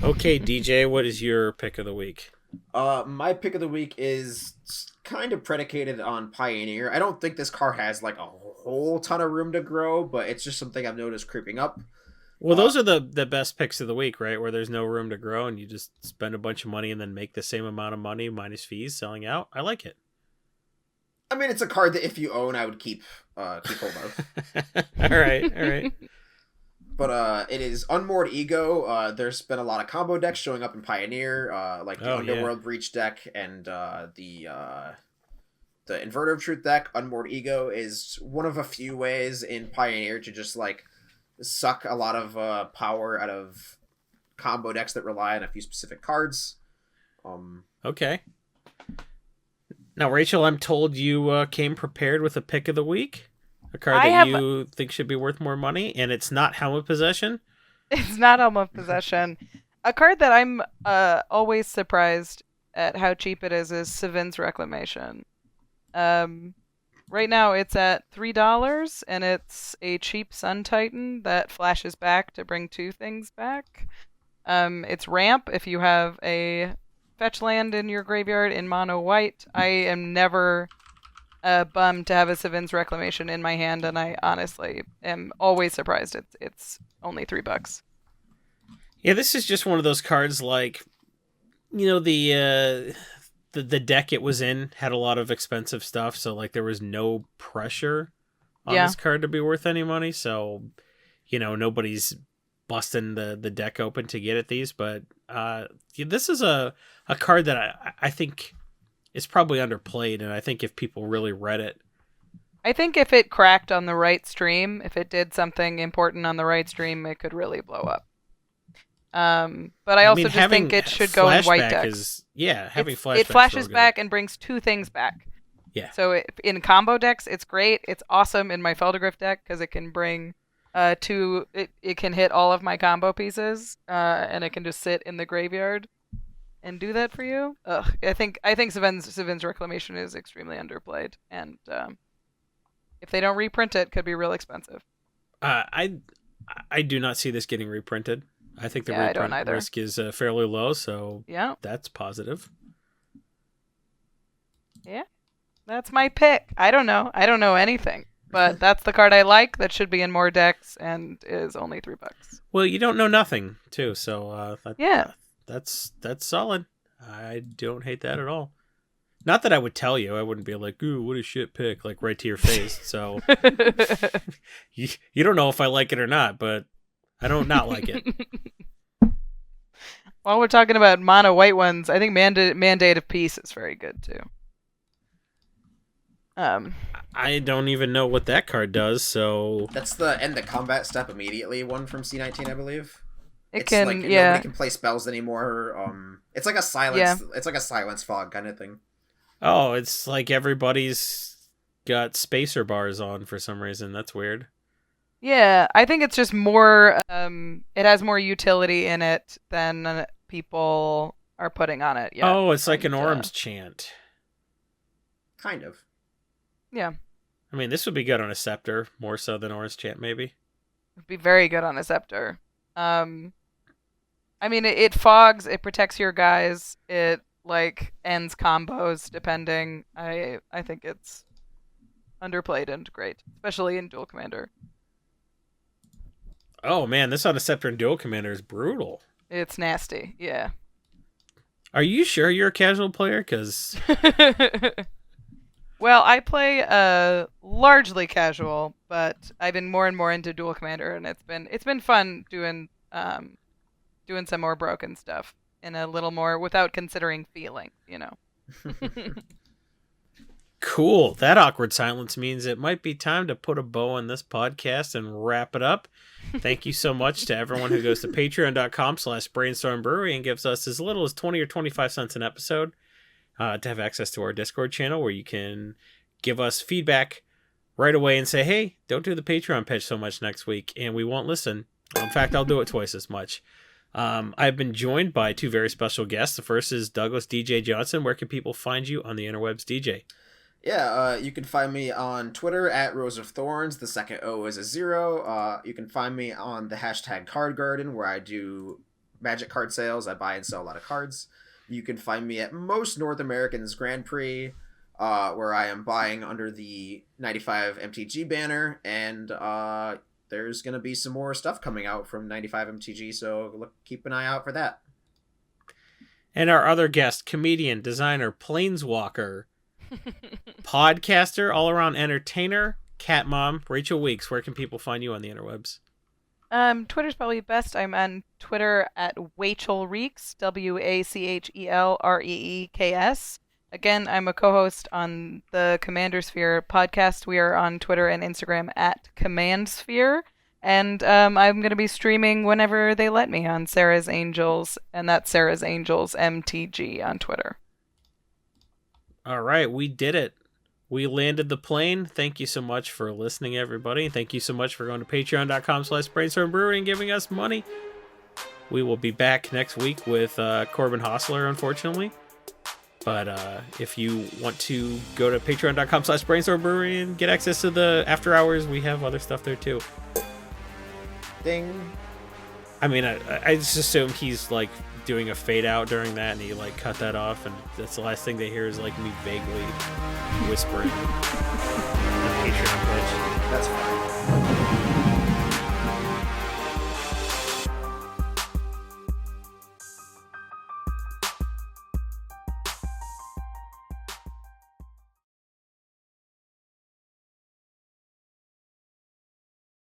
Okay, DJ, what is your pick of the week? My pick of the week kind of predicated on Pioneer. I don't think this card has like a whole ton of room to grow, but it's just something I've noticed creeping up. Well, those are the best picks of the week, right? Where there's no room to grow and you just spend a bunch of money and then make the same amount of money minus fees selling out. I like it. I mean, it's a card that if you own, I would keep hold of. All right. But it is Unmoored Ego. There's been a lot of combo decks showing up in Pioneer, like the Underworld Breach deck and the Inverter of Truth deck. Unmoored Ego is one of a few ways in Pioneer to just like suck a lot of power out of combo decks that rely on a few specific cards. Okay. Now, Rachel, I'm told you came prepared with a pick of the week. A card you think should be worth more money, and it's not Helm of Possession? It's not Helm of Possession. A card that I'm always surprised at how cheap it is Sevin's Reclamation. Right now it's at $3, and it's a cheap Sun Titan that flashes back to bring 2 things back. It's ramp if you have a fetch land in your graveyard in mono white. I am never bummed to have a Sevin's Reclamation in my hand, and I honestly am always surprised it's only $3. Yeah, this is just one of those cards like, you know, the deck it was in had a lot of expensive stuff, so like there was no pressure on this card to be worth any money, so you know, nobody's busting the deck open to get at these, but this is a card that I think is probably underplayed, and I think if people really read it, I think if it cracked on the right stream, if it did something important on the right stream, it could really blow up. But I also just think it should go in white decks. Having flashback. It flashes back and brings 2 things back. Yeah. So in combo decks, it's great. It's awesome in my Feldergriff deck because it can bring 2. It can hit all of my combo pieces, and it can just sit in the graveyard and do that for you. I think Sevin's Reclamation is extremely underplayed, and if they don't reprint it, could be real expensive. I do not see this getting reprinted. I think the reprint risk is fairly low, so that's positive. Yeah, that's my pick. I don't know anything, but that's the card I like that should be in more decks and is only $3. Well, you don't know nothing, too, so that's solid. I don't hate that at all. Not that I would tell you. I wouldn't be like, ooh, what a shit pick, like right to your face. So you don't know if I like it or not, but I don't not like it. While we're talking about mono white ones, I think Mandate of Peace is very good too. I don't even know what that card does, so that's the end the combat step immediately one from C19, I believe. Nobody can play spells anymore. It's like a silence. Yeah. It's like a silence fog kind of thing. Oh, it's like everybody's got spacer bars on for some reason. That's weird. Yeah, I think it's just more. It has more utility in it than people are putting on it. Yeah. Oh, it's like an Orm's chant. Kind of. Yeah. I mean, this would be good on a Scepter more so than Orm's chant, maybe. It'd be very good on a Scepter. I mean, it fogs. It protects your guys. It ends combos depending. I think it's underplayed and great, especially in Dual Commander. Oh man, this on a Scepter and Dual Commander is brutal. It's nasty, yeah. Are you sure you're a casual player? Because well, I play largely casual, but I've been more and more into Dual Commander, and it's been fun doing some more broken stuff in a little more without considering feeling, you know. Cool. That awkward silence means it might be time to put a bow on this podcast and wrap it up. Thank you so much to everyone who goes to patreon.com/Brainstorm Brewery and gives us as little as 20 or 25 cents an episode to have access to our Discord channel where you can give us feedback right away and say, hey, don't do the Patreon pitch so much next week, and we won't listen. In fact, I'll do it twice as much. I've been joined by 2 very special guests. The first is Douglas DJ Johnson. Where can people find you on the interwebs, DJ? Yeah, you can find me on Twitter at Rose of Thorns. The second O is a 0. You can find me on the hashtag Card Garden, where I do Magic card sales. I buy and sell a lot of cards. You can find me at most North Americans Grand Prix. where I am buying under the 95 MTG banner, and there's gonna be some more stuff coming out from 95 MTG, so keep an eye out for that. And our other guest, comedian, designer, planeswalker, podcaster, all-around entertainer, cat mom, Rachel Weeks. Where can people find you on the interwebs? Twitter's probably best. I'm on Twitter at Wachel Reeks, WACHELREEKS. Again, I'm a co-host on the Commander Sphere podcast. We are on Twitter and Instagram at Command Sphere. And I'm going to be streaming whenever they let me on Sarah's Angels, and that's Sarah's Angels MTG on Twitter. All right, we did it. We landed the plane. Thank you so much for listening, everybody. Thank you so much for going to patreon.com/Brainstorm Brewery and giving us money. We will be back next week with Corbin Hostler, unfortunately. But if you want to go to patreon.com/Brainstorm Brewery and get access to the after hours, we have other stuff there too. Ding. I mean, I just assume he's like doing a fade out during that, and he like cut that off, and that's the last thing they hear is like me vaguely whispering. The Patreon pitch. That's fine.